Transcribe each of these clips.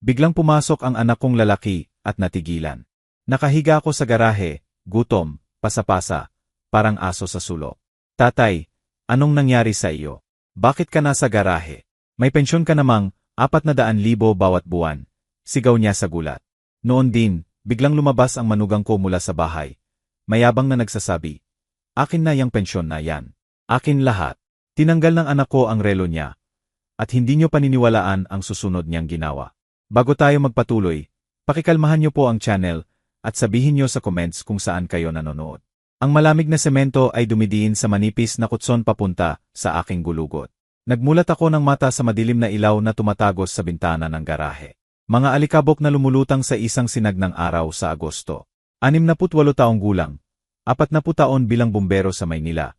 Biglang pumasok ang anak kong lalaki at natigilan. Nakahiga ako sa garahe, gutom, pasapasa, parang aso sa sulok. Tatay, anong nangyari sa iyo? Bakit ka nasa garahe? May pensyon ka namang 400,000 bawat buwan. Sigaw niya sa gulat. Noon din, biglang lumabas ang manugang ko mula sa bahay. Mayabang na nagsasabi, akin na yang pensyon na yan. Akin lahat. Tinanggal ng anak ko ang relo niya. At hindi niyo paniniwalaan ang susunod niyang ginawa. Bago tayo magpatuloy, pakikalmahan niyo po ang channel at sabihin niyo sa comments kung saan kayo nanonood. Ang malamig na semento ay dumidiin sa manipis na kutson papunta sa aking gulugot. Nagmulat ako ng mata sa madilim na ilaw na tumatagos sa bintana ng garahe. Mga alikabok na lumulutang sa isang sinag ng araw sa Agosto. 68 taong gulang, 40 taon bilang bumbero sa Maynila.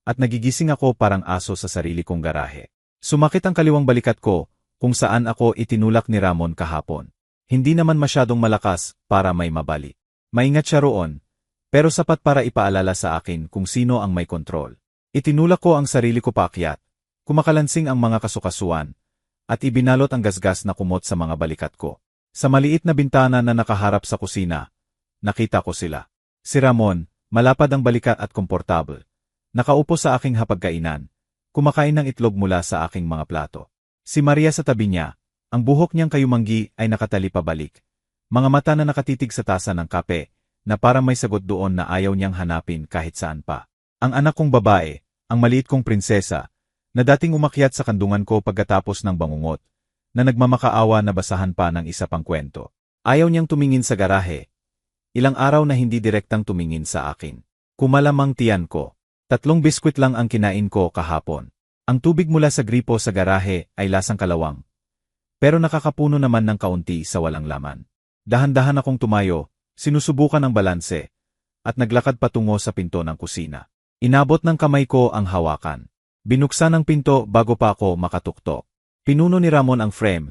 At nagigising ako parang aso sa sarili kong garahe. Sumakit ang kaliwang balikat ko, kung saan ako itinulak ni Ramon kahapon. Hindi naman masyadong malakas para may mabali. Maingat siya roon, pero sapat para ipaalala sa akin kung sino ang may kontrol. Itinulak ko ang sarili ko paakyat, kumakalansing ang mga kasukasuan, at ibinalot ang gasgas na kumot sa mga balikat ko. Sa maliit na bintana na nakaharap sa kusina, nakita ko sila. Si Ramon, malapad ang balikat at komportable. Nakaupo sa aking hapagkainan, kumakain ng itlog mula sa aking mga plato. Si Maria sa tabi niya, ang buhok niyang kayumanggi ay nakatali pabalik. Mga mata na nakatitig sa tasa ng kape, na parang may sagot doon na ayaw niyang hanapin kahit saan pa. Ang anak kong babae, ang maliit kong prinsesa, na dating umakyat sa kandungan ko pagkatapos ng bangungot, na nagmamakaawa na basahan pa ng isa pang kwento. Ayaw niyang tumingin sa garahe. Ilang araw na hindi direktang tumingin sa akin. Kumalamang tiyan ko. 3 biskwit lang ang kinain ko kahapon. Ang tubig mula sa gripo sa garahe ay lasang kalawang. Pero nakakapuno naman ng kaunti sa walang laman. Dahan-dahan akong tumayo, sinusubukan ang balanse, at naglakad patungo sa pinto ng kusina. Inabot ng kamay ko ang hawakan. Binuksan ang pinto bago pa ako makatuktok. Pinuno ni Ramon ang frame.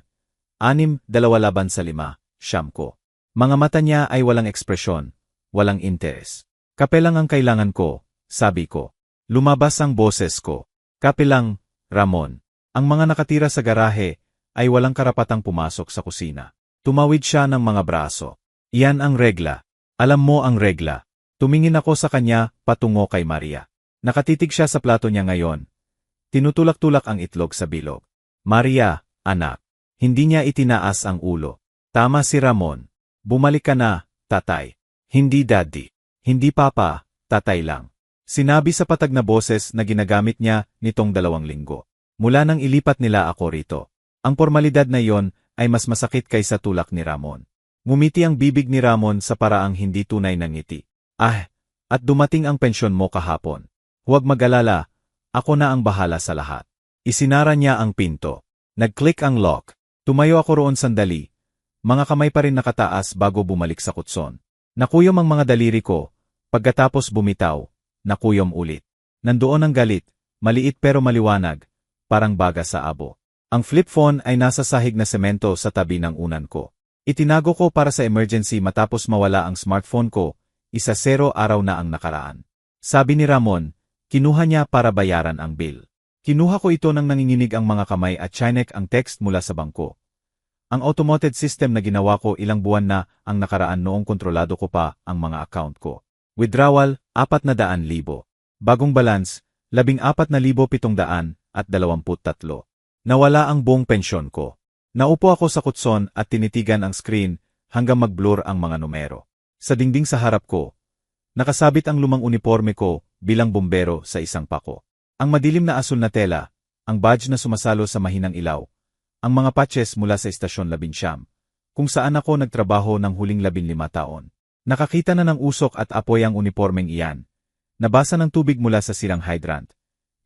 6, 2 laban sa 5, siyam ko. Mga mata niya ay walang ekspresyon, walang interes. Kape lang ang kailangan ko, sabi ko. Lumabas ang boses ko. Kape lang, Ramon. Ang mga nakatira sa garahe ay walang karapatang pumasok sa kusina. Tumawid siya ng mga braso. Iyan ang regla. Alam mo ang regla. Tumingin ako sa kanya patungo kay Maria. Nakatitig siya sa plato niya ngayon. Tinutulak-tulak ang itlog sa bilog. Maria, anak. Hindi niya itinaas ang ulo. Tama si Ramon. Bumalik ka na, tatay. Hindi daddy. Hindi papa, tatay lang. Sinabi sa patag na boses na ginagamit niya nitong 2 linggo. Mula nang ilipat nila ako rito. Ang formalidad na iyon ay mas masakit kaysa tulak ni Ramon. Ngumiti ang bibig ni Ramon sa paraang hindi tunay na ngiti. At dumating ang pensyon mo kahapon. Huwag mag-alala, ako na ang bahala sa lahat. Isinara niya ang pinto. Nag-click ang lock. Tumayo ako roon sandali. Mga kamay pa rin nakataas bago bumalik sa kutson. Nakuyom ang mga daliri ko. Pagkatapos bumitaw, nakuyom ulit. Nandoon ang galit, maliit pero maliwanag, parang baga sa abo. Ang flip phone ay nasa sahig na semento sa tabi ng unan ko. Itinago ko para sa emergency matapos mawala ang smartphone ko, 0 araw na ang nakaraan. Sabi ni Ramon, kinuha niya para bayaran ang bill. Kinuha ko ito nang nanginginig ang mga kamay at chinek ang text mula sa bangko. Ang automated system na ginawa ko ilang buwan na ang nakaraan noong kontrolado ko pa ang mga account ko. Withdrawal, 400,000. Bagong balance, 14,723. Nawala ang buong pensyon ko. Naupo ako sa kutson at tinitigan ang screen hanggang mag-blur ang mga numero. Sa dingding sa harap ko, nakasabit ang lumang uniforme ko bilang bumbero sa isang pako. Ang madilim na asul na tela, ang badge na sumasalo sa mahinang ilaw, ang mga patches mula sa Istasyon 11, kung saan ako nagtrabaho ng huling 15 taon. Nakakita na ng usok at apoy ang unipormeng iyan. Nabasa ng tubig mula sa sirang hydrant.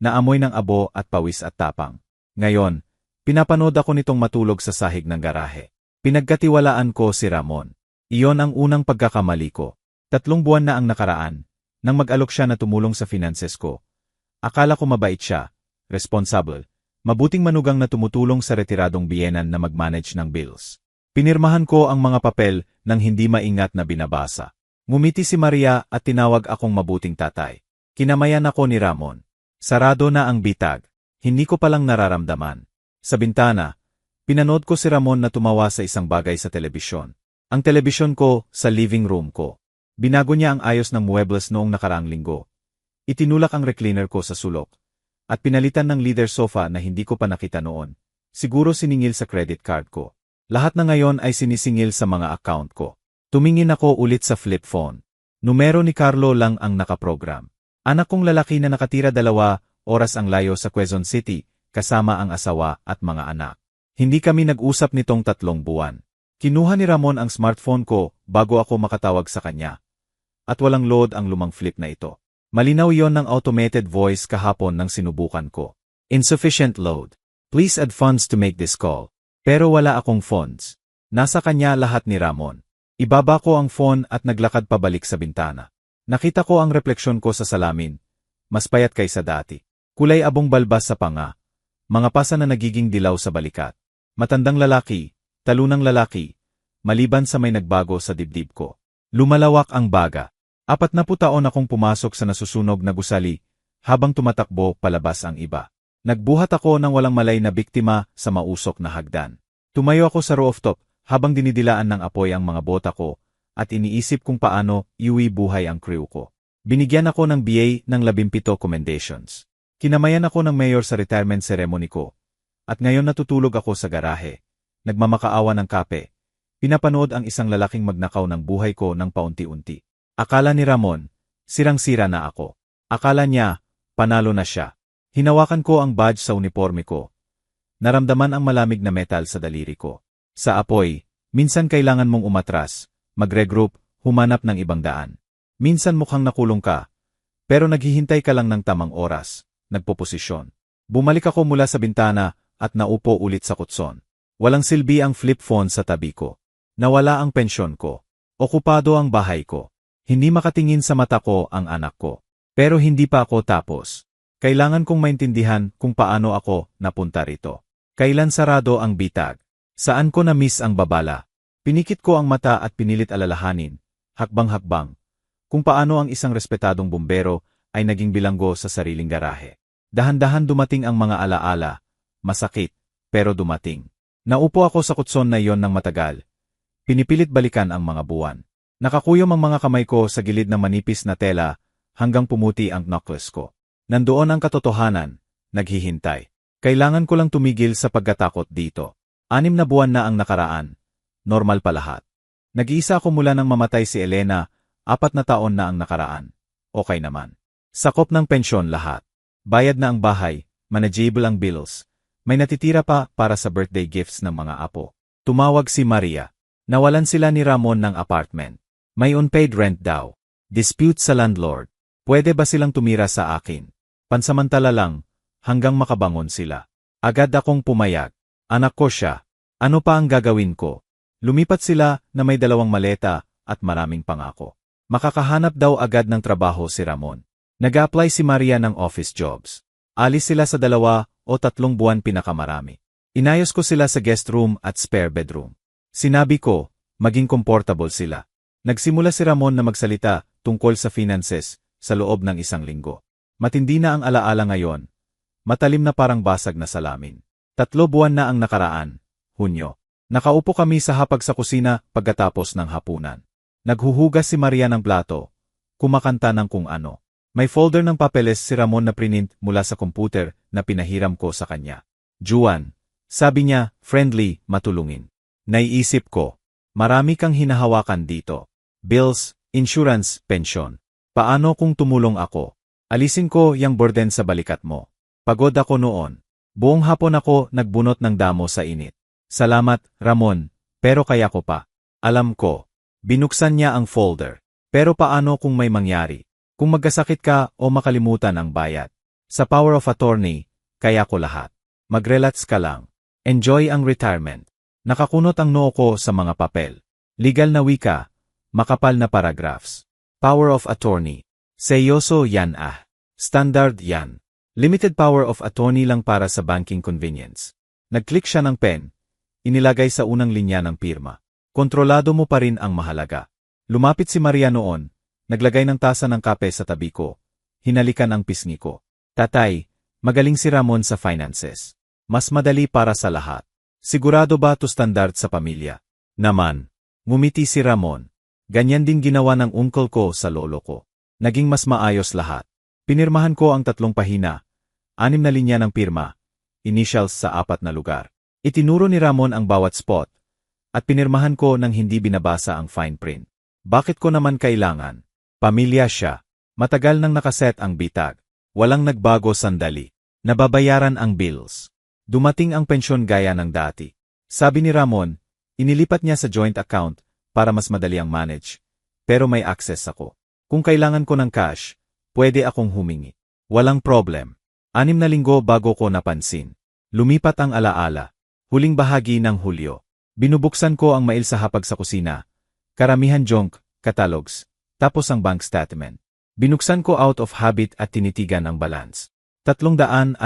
Naamoy ng abo at pawis at tapang. Ngayon, pinapanood ako nitong matulog sa sahig ng garahe. Pinagkatiwalaan ko si Ramon. Iyon ang unang pagkakamali ko. 3 buwan na ang nakaraan, nang mag-alok siya na tumulong sa finances ko. Akala ko mabait siya, responsible, mabuting manugang na tumutulong sa retiradong biyenan na mag-manage ng bills. Pinirmahan ko ang mga papel nang hindi maingat na binabasa. Ngumiti si Maria at tinawag akong mabuting tatay. Kinamayan ako ni Ramon. Sarado na ang bitag. Hindi ko palang nararamdaman. Sa bintana, Pinanood ko si Ramon na tumawa sa isang bagay sa telebisyon. Ang telebisyon ko sa living room ko. Binago niya ang ayos ng muebles noong nakaraang linggo. Itinulak ang recliner ko sa sulok. At pinalitan ng leather sofa na hindi ko pa nakita noon. Siguro siningil sa credit card ko. Lahat na ngayon ay sinisingil sa mga account ko. Tumingin ako ulit sa flip phone. Numero ni Carlo lang ang nakaprogram. Anak kong lalaki na nakatira 2 oras ang layo sa Quezon City, kasama ang asawa at mga anak. Hindi kami nag-usap nitong 3 buwan. Kinuha ni Ramon ang smartphone ko bago ako makatawag sa kanya. At walang load ang lumang flip na ito. Malinaw yon ng automated voice kahapon nang sinubukan ko. Insufficient load. Please add funds to make this call. Pero wala akong funds. Nasa kanya lahat ni Ramon. Ibaba ko ang phone at naglakad pabalik sa bintana. Nakita ko ang refleksyon ko sa salamin. Mas payat kaysa dati. Kulay abong balbas sa panga. Mga pasa na nagiging dilaw sa balikat. Matandang lalaki, talunang lalaki. Maliban sa may nagbago sa dibdib ko. Lumalawak ang baga. 40 taon akong pumasok sa nasusunog na gusali, habang tumatakbo palabas ang iba. Nagbuhat ako ng walang malay na biktima sa mausok na hagdan. Tumayo ako sa rooftop, habang dinidilaan ng apoy ang mga bota ko, at iniisip kung paano iuwi buhay ang crew ko. Binigyan ako ng BA ng 17 commendations. Kinamayan ako ng mayor sa retirement ceremony ko. At ngayon natutulog ako sa garahe. Nagmamakaawa ng kape. Pinapanood ang isang lalaking magnakaw ng buhay ko ng paunti-unti. Akala ni Ramon, sirang-sira na ako. Akala niya, panalo na siya. Hinawakan ko ang badge sa uniforme ko. Naramdaman ang malamig na metal sa daliri ko. Sa apoy, minsan kailangan mong umatras, mag-regroup, humanap ng ibang daan. Minsan mukhang nakulong ka, pero naghihintay ka lang ng tamang oras, nagpoposisyon. Bumalik ako mula sa bintana at naupo ulit sa kutson. Walang silbi ang flip phone sa tabi ko. Nawala ang pensyon ko. Okupado ang bahay ko. Hindi makatingin sa mata ko ang anak ko. Pero hindi pa ako tapos. Kailangan kong maintindihan kung paano ako napunta rito. Kailan sarado ang bitag? Saan ko na-miss ang babala? Pinikit ko ang mata at pinilit alalahanin, hakbang-hakbang, kung paano ang isang respetadong bumbero ay naging bilanggo sa sariling garahe. Dahan-dahan dumating ang mga alaala, masakit, pero dumating. Naupo ako sa kutson na iyon ng matagal. Pinipilit balikan ang mga buwan. Nakakuyom ang mga kamay ko sa gilid ng manipis na tela hanggang pumuti ang knuckles ko. Nandoon ang katotohanan, naghihintay. Kailangan ko lang tumigil sa pagkatakot dito. 6 na buwan na ang nakaraan. Normal pa lahat. Nag-iisa ako mula nang mamatay si Elena, 4 na taon na ang nakaraan. Okay naman. Sakop ng pensyon lahat. Bayad na ang bahay, manageable ang bills. May natitira pa para sa birthday gifts ng mga apo. Tumawag si Maria. Nawalan sila ni Ramon ng apartment. May unpaid rent daw. Dispute sa landlord. Pwede ba silang tumira sa akin? Pansamantala lang, hanggang makabangon sila. Agad akong pumayag. Anak ko siya. Ano pa ang gagawin ko? Lumipat sila na may 2 maleta at maraming pangako. Makakahanap daw agad ng trabaho si Ramon. Nag-apply si Maria ng office jobs. Alis sila sa 2 o 3 buwan pinakamarami. Inayos ko sila sa guest room at spare bedroom. Sinabi ko, maging comfortable sila. Nagsimula si Ramon na magsalita tungkol sa finances sa loob ng 1 linggo. Matindi na ang alaala ngayon. Matalim na parang basag na salamin. 3 buwan na ang nakaraan. Hunyo. Nakaupo kami sa hapag sa kusina pagkatapos ng hapunan. Naghuhugas si Maria ng plato. Kumakanta ng kung ano. May folder ng papeles si Ramon na prinint mula sa computer na pinahiram ko sa kanya. Juan. Sabi niya, friendly, matulungin. Naiisip ko. Marami kang hinahawakan dito. Bills, insurance, pensyon. Paano kung tumulong ako? Alisin ko yang burden sa balikat mo. Pagod ako noon. Buong hapon ako nagbunot ng damo sa init. Salamat, Ramon, pero kaya ko pa. Alam ko. Binuksan niya ang folder. Pero paano kung may mangyari? Kung magkasakit ka o makalimutan ang bayad? Sa power of attorney, kaya ko lahat. Mag-relax ka lang. Enjoy ang retirement. Nakakunot ang noo ko sa mga papel. Legal na wika. Makapal na paragraphs. Power of attorney. Seryoso yan ah. Standard yan. Limited power of attorney lang para sa banking convenience. Nag-click siya ng pen. Inilagay sa unang linya ng pirma. Kontrolado mo pa rin ang mahalaga. Lumapit si Maria noon. Naglagay ng tasa ng kape sa tabi ko. Hinalikan ang pisngi ko. Tatay, magaling si Ramon sa finances. Mas madali para sa lahat. Sigurado ba to standard sa pamilya? Naman. Ngumiti si Ramon. Ganyan din ginawa ng uncle ko sa lolo ko. Naging mas maayos lahat. Pinirmahan ko ang 3 pahina, 6 na linya ng pirma, initials sa 4 na lugar. Itinuro ni Ramon ang bawat spot, at pinirmahan ko nang hindi binabasa ang fine print. Bakit ko naman kailangan? Pamilya siya. Matagal nang nakaset ang bitag. Walang nagbago sandali. Nababayaran ang bills. Dumating ang pensyon gaya ng dati. Sabi ni Ramon, inilipat niya sa joint account para mas madali ang manage. Pero may access ako. Kung kailangan ko ng cash, pwede akong humingi. Walang problem. 6 na linggo bago ko napansin. Lumipat ang alaala. Huling bahagi ng Hulyo. Binubuksan ko ang mail sa hapag sa kusina. Karamihan junk, catalogs, tapos ang bank statement. Binuksan ko out of habit at tinitigan ang balance. 347.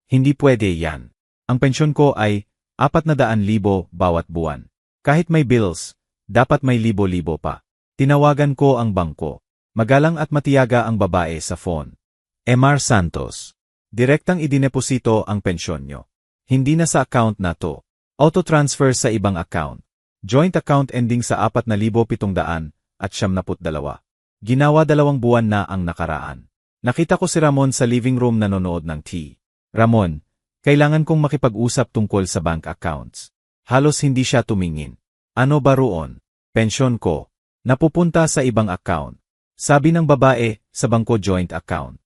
Hindi pwede yan. Ang pensyon ko ay 400,000 bawat buwan. Kahit may bills, dapat may libo-libo pa. Tinawagan ko ang bangko. Magalang at matiyaga ang babae sa phone. Emar Santos. Direktang idineposito ang pensyon nyo. Hindi na sa account na to. Auto-transfer sa ibang account. Joint account ending sa 4,700 at 72. Ginawa 2 buwan na ang nakaraan. Nakita ko si Ramon sa living room nanonood ng TV. Ramon, kailangan kong makipag-usap tungkol sa bank accounts. Halos hindi siya tumingin. Ano ba roon? Pensyon ko. Napupunta sa ibang account. Sabi ng babae, sa bangko joint account.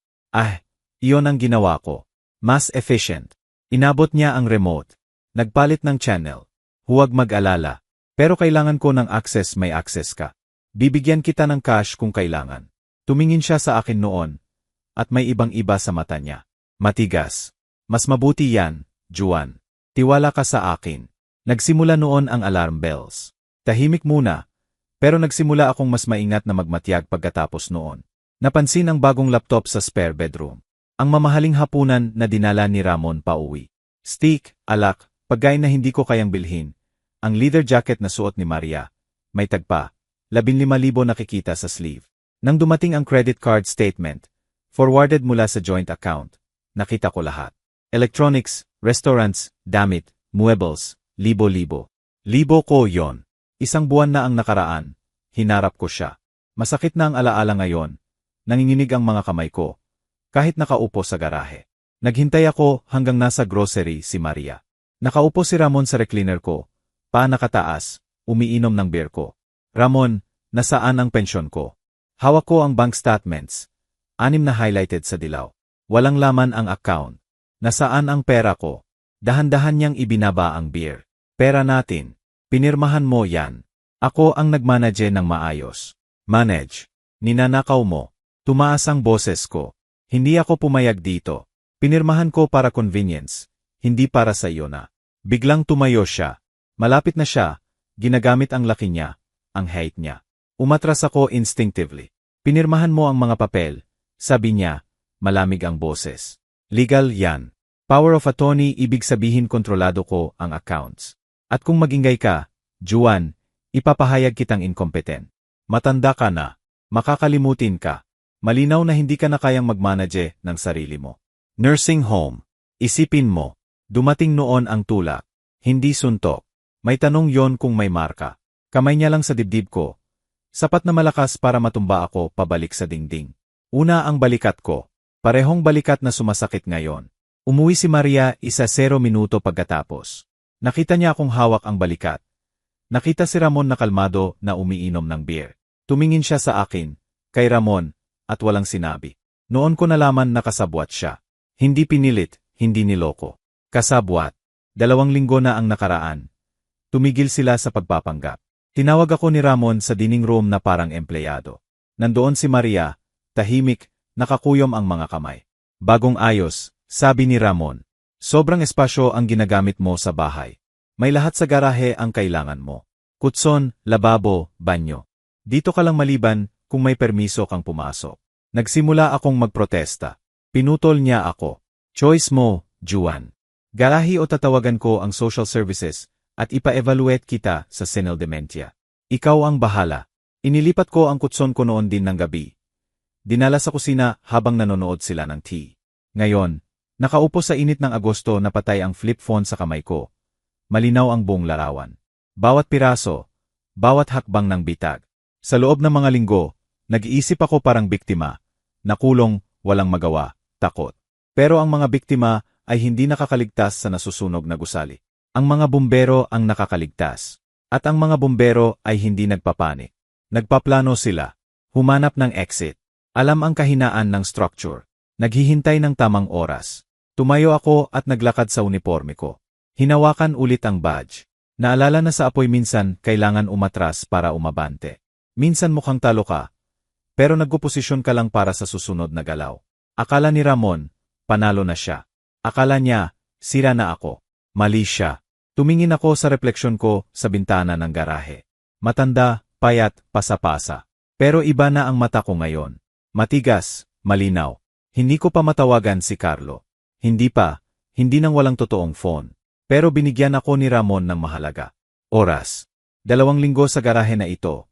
Iyon ang ginawa ko. Mas efficient. Inabot niya ang remote. Nagpalit ng channel. Huwag mag-alala. Pero kailangan ko ng access, may access ka. Bibigyan kita ng cash kung kailangan. Tumingin siya sa akin noon. At may ibang-iba sa mata niya. Matigas. Mas mabuti yan, Juan. Tiwala ka sa akin. Nagsimula noon ang alarm bells. Tahimik muna. Pero nagsimula akong mas maingat na magmatyag pagkatapos noon. Napansin ang bagong laptop sa spare bedroom. Ang mamahaling hapunan na dinala ni Ramon pauwi. Steak, alak, pagkain na hindi ko kayang bilhin. Ang leather jacket na suot ni Maria. May tagpa. 15,000 nakikita sa sleeve. Nang dumating ang credit card statement, forwarded mula sa joint account. Nakita ko lahat. Electronics, restaurants, damit, muebles, libo-libo. Libo ko yon. 1 buwan na ang nakaraan. Hinarap ko siya. Masakit na ang alaala ngayon. Nanginginig ang mga kamay ko. Kahit nakaupo sa garahe. Naghintay ako hanggang nasa grocery si Maria. Nakaupo si Ramon sa recliner ko. Paa nakataas, umiinom ng beer ko. Ramon, nasaan ang pensyon ko? Hawak ko ang bank statements. 6 na highlighted sa dilaw. Walang laman ang account. Nasaan ang pera ko? Dahan-dahan niyang ibinaba ang beer. Pera natin. Pinirmahan mo yan. Ako ang nagmanage ng maayos. Manage. Ninanakaw mo. Tumaas ang boses ko. Hindi ako pumayag dito. Pinirmahan ko para convenience. Hindi para sa iyo na. Biglang tumayo siya. Malapit na siya. Ginagamit ang laki niya. Ang height niya. Umatras ako instinctively. Pinirmahan mo ang mga papel. Sabi niya. Malamig ang boses. Legal yan. Power of attorney ibig sabihin kontrolado ko ang accounts. At kung magingay ka, Juan, ipapahayag kitang incompetent. Matanda ka na. Makakalimutin ka. Malinaw na hindi ka na kayang magmanage ng sarili mo. Nursing home. Isipin mo. Dumating noon ang tulak. Hindi suntok. May tanong yon kung may marka. Kamay niya lang sa dibdib ko. Sapat na malakas para matumba ako pabalik sa dingding. Una ang balikat ko. Parehong balikat na sumasakit ngayon. Umuwi si Maria 0 minuto pagkatapos. Nakita niya akong hawak ang balikat. Nakita si Ramon na kalmado na umiinom ng beer. Tumingin siya sa akin, kay Ramon, at walang sinabi. Noon ko nalaman na kasabwat siya. Hindi pinilit, hindi niloko. Kasabwat. 2 linggo na ang nakaraan. Tumigil sila sa pagpapanggap. Tinawag ako ni Ramon sa dining room na parang empleyado. Nandoon si Maria, tahimik, nakakuyom ang mga kamay. Bagong ayos, sabi ni Ramon. Sobrang espasyo ang ginagamit mo sa bahay. May lahat sa garahe ang kailangan mo. Kutson, lababo, banyo. Dito ka lang maliban kung may permiso kang pumasok. Nagsimula akong magprotesta. Pinutol niya ako. Choice mo, Juan. Garahe o tatawagan ko ang social services at ipa-evaluate kita sa senile dementia. Ikaw ang bahala. Inilipat ko ang kutson ko noon din ng gabi. Dinala sa kusina habang nanonood sila ng tea. Ngayon, Nakaupo sa init ng Agosto na patay ang flip phone sa kamay ko. Malinaw ang buong larawan. Bawat piraso, bawat hakbang ng bitag. Sa loob ng mga linggo, nag-iisip ako parang biktima. Nakulong, walang magawa, takot. Pero ang mga biktima ay hindi nakakaligtas sa nasusunog na gusali. Ang mga bumbero ang nakakaligtas. At ang mga bumbero ay hindi nagpapanik. Nagpaplano sila. Humanap ng exit. Alam ang kahinaan ng structure. Naghihintay ng tamang oras. Tumayo ako at naglakad sa uniforme ko. Hinawakan ulit ang badge. Naalala na sa apoy minsan kailangan umatras para umabante. Minsan mukhang talo ka, pero nagpuposisyon ka lang para sa susunod na galaw. Akala ni Ramon, panalo na siya. Akala niya, sira na ako. Mali siya. Tumingin ako sa refleksyon ko sa bintana ng garahe. Matanda, payat, pasa-pasa. Pero iba na ang mata ko ngayon. Matigas, malinaw. Hindi ko pa matawagan si Carlo. Hindi pa, hindi nang walang totoong phone. Pero binigyan ako ni Ramon ng mahalaga. Oras. 2 linggo sa garahe na ito.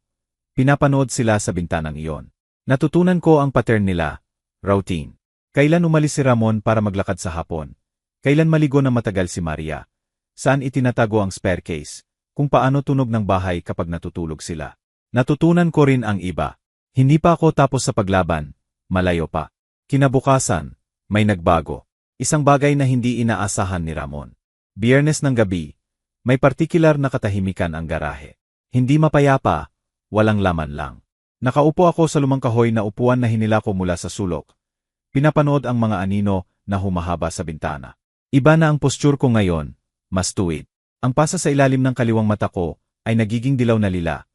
Pinapanood sila sa bintanang iyon. Natutunan ko ang pattern nila. Routine. Kailan umalis si Ramon para maglakad sa hapon? Kailan maligo na matagal si Maria? Saan itinatago ang spare case? Kung paano tunog ng bahay kapag natutulog sila? Natutunan ko rin ang iba. Hindi pa ako tapos sa paglaban. Malayo pa. Kinabukasan, may nagbago. Isang bagay na hindi inaasahan ni Ramon. Biyernes ng gabi, may partikular na katahimikan ang garahe. Hindi mapayapa, walang laman lang. Nakaupo ako sa lumang kahoy na upuan na hinila ko mula sa sulok. Pinapanood ang mga anino na humahaba sa bintana. Iba na ang posture ko ngayon, mas tuwid. Ang pasa sa ilalim ng kaliwang mata ko ay nagiging dilaw na lila.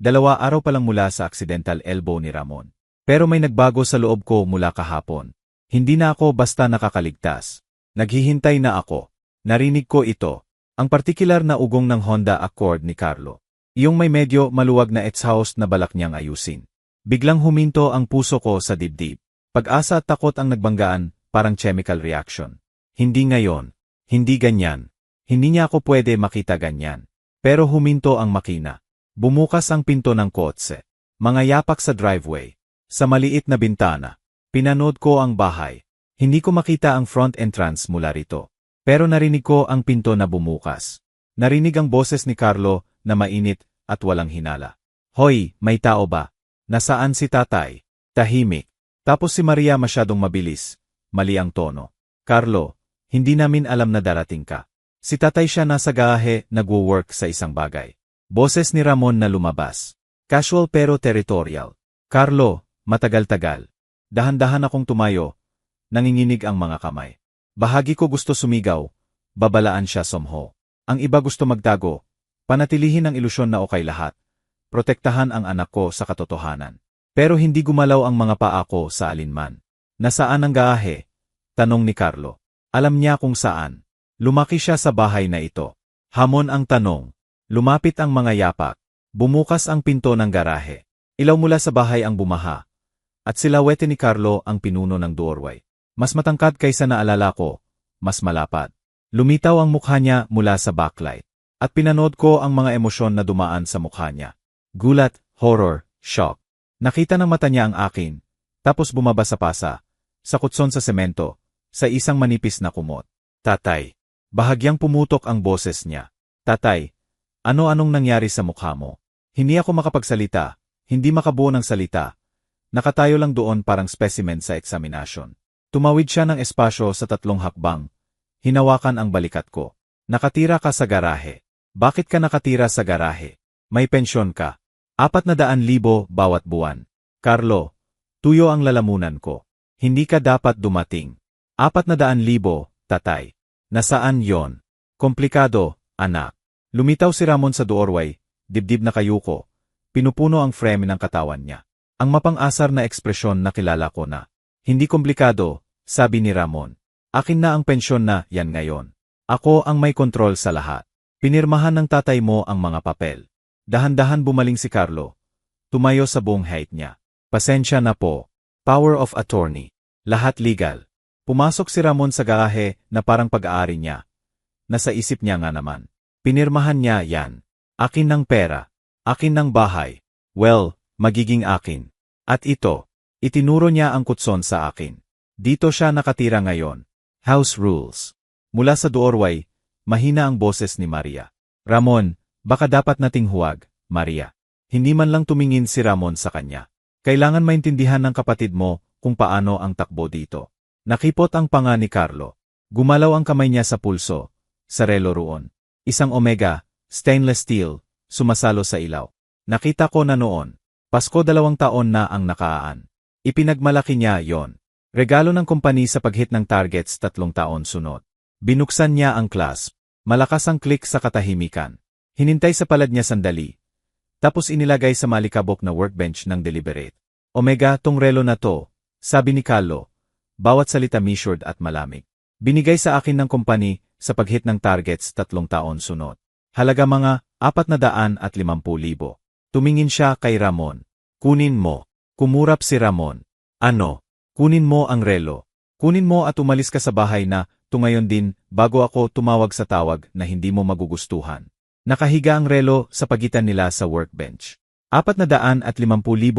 2 araw pa lang mula sa accidental elbow ni Ramon. Pero may nagbago sa loob ko mula kahapon. Hindi na ako basta nakakaligtas. Naghihintay na ako. Narinig ko ito. Ang partikular na ugong ng Honda Accord ni Carlo. Iyong may medyo maluwag na exhaust na balak niyang ayusin. Biglang huminto ang puso ko sa dibdib. Pag-asa at takot ang nagbanggaan, parang chemical reaction. Hindi ngayon. Hindi ganyan. Hindi niya ako pwede makita ganyan. Pero huminto ang makina. Bumukas ang pinto ng kotse. Mga yapak sa driveway. Sa maliit na bintana. Pinanood ko ang bahay. Hindi ko makita ang front entrance mula rito. Pero narinig ko ang pinto na bumukas. Narinig ang boses ni Carlo na mainit at walang hinala. Hoy, may tao ba? Nasaan si tatay? Tahimik. Tapos si Maria masyadong mabilis. Mali ang tono. Carlo, hindi namin alam na darating ka. Si tatay siya nasa garahe nagwo-work sa isang bagay. Boses ni Ramon na lumabas. Casual pero territorial. Carlo, matagal-tagal. Dahan-dahan akong tumayo. Nanginginig ang mga kamay. Bahagi ko gusto sumigaw. Babalaan siya somho. Ang iba gusto magtago. Panatilihin ang ilusyon na okay lahat. Protektahan ang anak ko sa katotohanan. Pero hindi gumalaw ang mga paa ko sa alinman. Nasaan ang garahe? Tanong ni Carlo. Alam niya kung saan. Lumaki siya sa bahay na ito. Hamon ang tanong. Lumapit ang mga yapak. Bumukas ang pinto ng garahe. Ilaw mula sa bahay ang bumaha. At silawete ni Carlo ang pinuno ng doorway. Mas matangkad kaysa naalala ko. Mas malapad. Lumitaw ang mukha niya mula sa backlight. At pinanood ko ang mga emosyon na dumaan sa mukha niya. Gulat, horror, shock. Nakita ng mata niya ang akin. Tapos bumaba sa pasa. Sa kutson sa semento. Sa isang manipis na kumot. Tatay. Bahagyang pumutok ang boses niya. Tatay, ano-anong nangyari sa mukha mo? Hindi ako makapagsalita. Hindi makabuo ng salita. Nakatayo lang doon parang specimen sa eksaminasyon. Tumawid siya ng espasyo sa 3 hakbang. Hinawakan ang balikat ko. Nakatira ka sa garahe. Bakit ka nakatira sa garahe? May pensyon ka. 400,000 bawat buwan. Carlo, tuyo ang lalamunan ko. Hindi ka dapat dumating. 400,000, tatay. Nasaan yon? Komplikado, anak. Lumitaw si Ramon sa doorway, dibdib na kayuko. Pinupuno ang frame ng katawan niya. Ang mapang-asar na ekspresyon na kilala ko na. Hindi komplikado, sabi ni Ramon. Akin na ang pensyon na yan ngayon. Ako ang may kontrol sa lahat. Pinirmahan ng tatay mo ang mga papel. Dahan-dahan bumaling si Carlo. Tumayo sa buong height niya. Pasensya na po. Power of attorney. Lahat legal. Pumasok si Ramon sa garahe na parang pag-aari niya. Nasa isip niya nga naman. Pinirmahan niya yan. Akin ng pera. Akin ng bahay. Well, magiging akin. At ito, itinuro niya ang kutson sa akin. Dito siya nakatira ngayon. House rules. Mula sa doorway, mahina ang boses ni Maria. Ramon, baka dapat nating huwag, Maria. Hindi man lang tumingin si Ramon sa kanya. Kailangan maintindihan ng kapatid mo kung paano ang takbo dito. Nakipot ang panga ni Carlo. Gumalaw ang kamay niya sa pulso, sa relo roon. Isang Omega, stainless steel, sumasalo sa ilaw. Nakita ko na noon. Pasko 2 taon na ang nakaan. Ipinagmalaki niya yon. Regalo ng kumpanya sa paghit ng targets 3 taon sunod. Binuksan niya ang clasp. Malakas ang click sa katahimikan. Hinintay sa palad niya sandali. Tapos inilagay sa malikabok na workbench ng deliberate. Omega, tong relo na to, sabi ni Carlo. Bawat salita measured at malamig. Binigay sa akin ng kumpanya sa paghit ng targets 3 taon sunod. Halaga mga 450,000. Tumingin siya kay Ramon. Kunin mo. Kumurap si Ramon. Ano? Kunin mo ang relo. Kunin mo at umalis ka sa bahay na, tungayon din, bago ako tumawag sa tawag na hindi mo magugustuhan. Nakahiga ang relo sa pagitan nila sa workbench. 450,000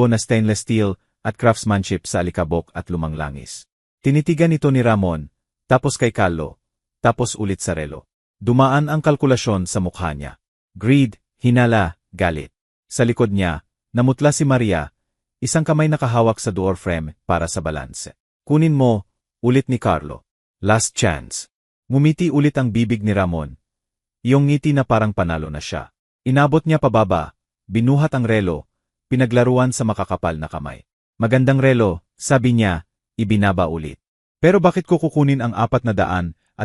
na stainless steel at craftsmanship sa alikabok at lumang langis. Tinitigan ito ni Ramon, tapos kay Carlo, tapos ulit sa relo. Dumaan ang kalkulasyon sa mukha niya. Greed, hinala, galit. Sa likod niya, namutla si Maria, isang kamay nakahawak sa door frame para sa balanse. Kunin mo, ulit ni Carlo. Last chance. Ngumiti ulit ang bibig ni Ramon. Iyong ngiti na parang panalo na siya. Inabot niya pababa, binuhat ang relo, pinaglaruan sa makakapal na kamay. Magandang relo, sabi niya, ibinaba ulit. Pero bakit ko kukunin ang 450,000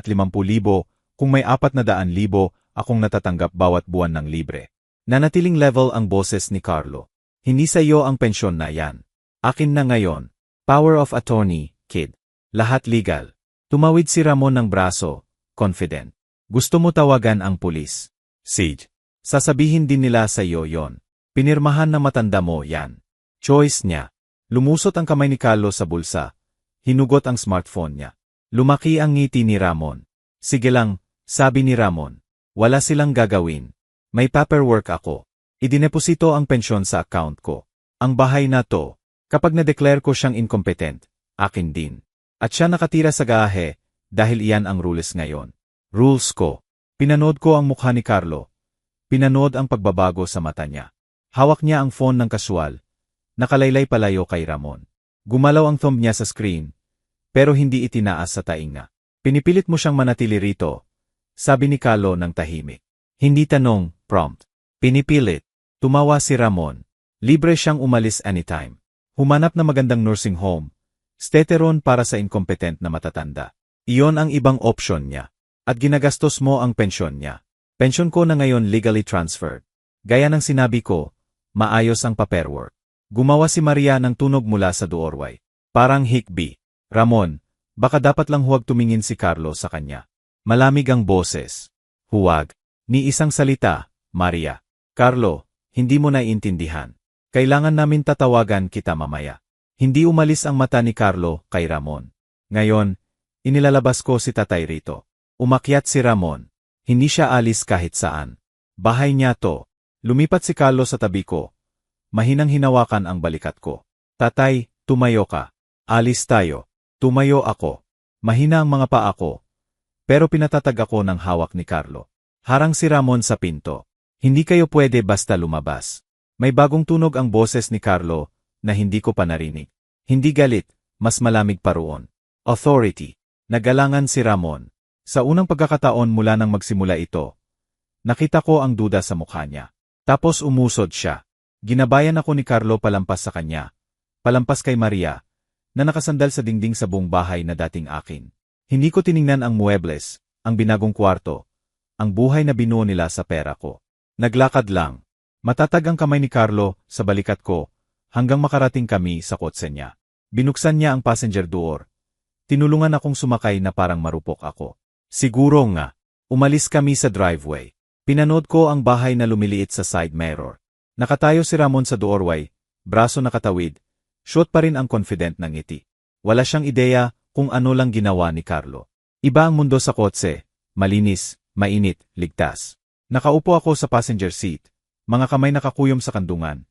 kung may 400,000 akong natatanggap bawat buwan ng libre? Nanatiling level ang boses ni Carlo. Hindi sa iyo ang pensyon na yan. Akin na ngayon. Power of attorney, kid. Lahat legal. Tumawid si Ramon ng braso, confident. Gusto mo tawagan ang pulis? Siege. Sasabihin din nila sa iyo yon. Pinirmahan na matanda mo yan. Choice niya. Lumusot ang kamay ni Carlo sa bulsa. Hinugot ang smartphone niya. Lumaki ang ngiti ni Ramon. Sige lang, sabi ni Ramon. Wala silang gagawin. May paperwork ako. Idineposito ang pensyon sa account ko. Ang bahay na to, kapag na-declare ko siyang incompetent, akin din. At siya nakatira sa garahe, dahil iyan ang rules ngayon. Rules ko. Pinanood ko ang mukha ni Carlo. Pinanood ang pagbabago sa mata niya. Hawak niya ang phone ng kaswal. Nakalaylay palayo kay Ramon. Gumalaw ang thumb niya sa screen, pero hindi itinaas sa tainga. Pinipilit mo siyang manatili rito, sabi ni Carlo ng tahimik. Hindi tanong, prompt. Pinipilit. Tumawa si Ramon. Libre siyang umalis anytime. Humanap na magandang nursing home. Steteron para sa incompetent na matatanda. Iyon ang ibang option niya. At ginagastos mo ang pensyon niya. Pensyon ko na ngayon legally transferred. Gaya ng sinabi ko, maayos ang paperwork. Gumawa si Maria ng tunog mula sa doorway. Parang hikbi. Ramon, baka dapat lang huwag tumingin si Carlo sa kanya. Malamig ang boses. Huwag. Ni isang salita, Maria. Carlo, hindi mo naiintindihan. Kailangan namin tatawagan kita mamaya. Hindi umalis ang mata ni Carlo kay Ramon. Ngayon, inilalabas ko si tatay rito. Umakyat si Ramon. Hindi siya alis kahit saan. Bahay niya to. Lumipat si Carlo sa tabi ko. Mahinang hinawakan ang balikat ko. Tatay, tumayo ka. Alis tayo. Tumayo ako. Mahina ang mga paa ko. Pero pinatatag ako ng hawak ni Carlo. Harang si Ramon sa pinto. Hindi kayo pwede basta lumabas. May bagong tunog ang boses ni Carlo na hindi ko pa narinig. Hindi galit, mas malamig pa roon. Authority. Nagalangan si Ramon. Sa unang pagkakataon mula nang magsimula ito, nakita ko ang duda sa mukha niya. Tapos umusod siya. Ginabayan ako ni Carlo palampas sa kanya. Palampas kay Maria, na nakasandal sa dingding sa buong bahay na dating akin. Hindi ko tiningnan ang muebles, ang binagong kwarto, ang buhay na binuo nila sa pera ko. Naglakad lang. Matatag ang kamay ni Carlo sa balikat ko hanggang makarating kami sa kotse niya. Binuksan niya ang passenger door. Tinulungan akong sumakay na parang marupok ako. Siguro nga. Umalis kami sa driveway. Pinanood ko ang bahay na lumiliit sa side mirror. Nakatayo si Ramon sa doorway, braso nakatawid. Shot pa rin ang confident ng ngiti. Wala siyang ideya kung ano lang ginawa ni Carlo. Iba ang mundo sa kotse. Malinis, mainit, ligtas. Nakaupo ako sa passenger seat, mga kamay nakakuyom sa kandungan.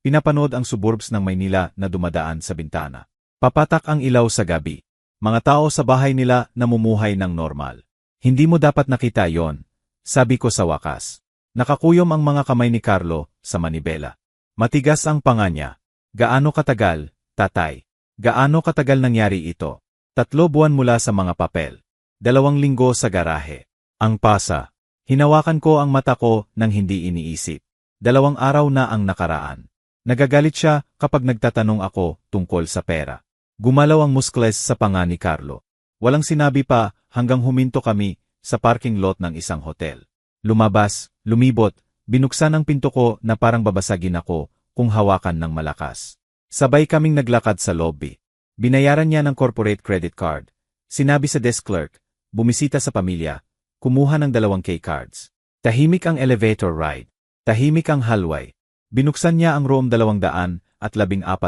Pinapanood ang suburbs ng Maynila na dumadaan sa bintana. Papatak ang ilaw sa gabi. Mga tao sa bahay nila namumuhay ng normal. Hindi mo dapat nakita yon, sabi ko sa wakas. Nakakuyom ang mga kamay ni Carlo sa manibela. Matigas ang panga niya. Gaano katagal, tatay? Gaano katagal nangyari ito? 3 buwan mula sa mga papel. 2 linggo sa garahe. Ang pasa. Hinawakan ko ang mata ko nang hindi iniisip. 2 araw na ang nakaraan. Nagagalit siya kapag nagtatanong ako tungkol sa pera. Gumalaw ang muskles sa panga ni Carlo. Walang sinabi pa hanggang huminto kami sa parking lot ng isang hotel. Lumabas, lumibot, binuksan ang pinto ko na parang babasagin ako kung hawakan ng malakas. Sabay kaming naglakad sa lobby. Binayaran niya ng corporate credit card. Sinabi sa desk clerk, bumisita sa pamilya, kumuha ng 2K cards. Tahimik ang elevator ride. Tahimik ang hallway. Binuksan niya ang room 214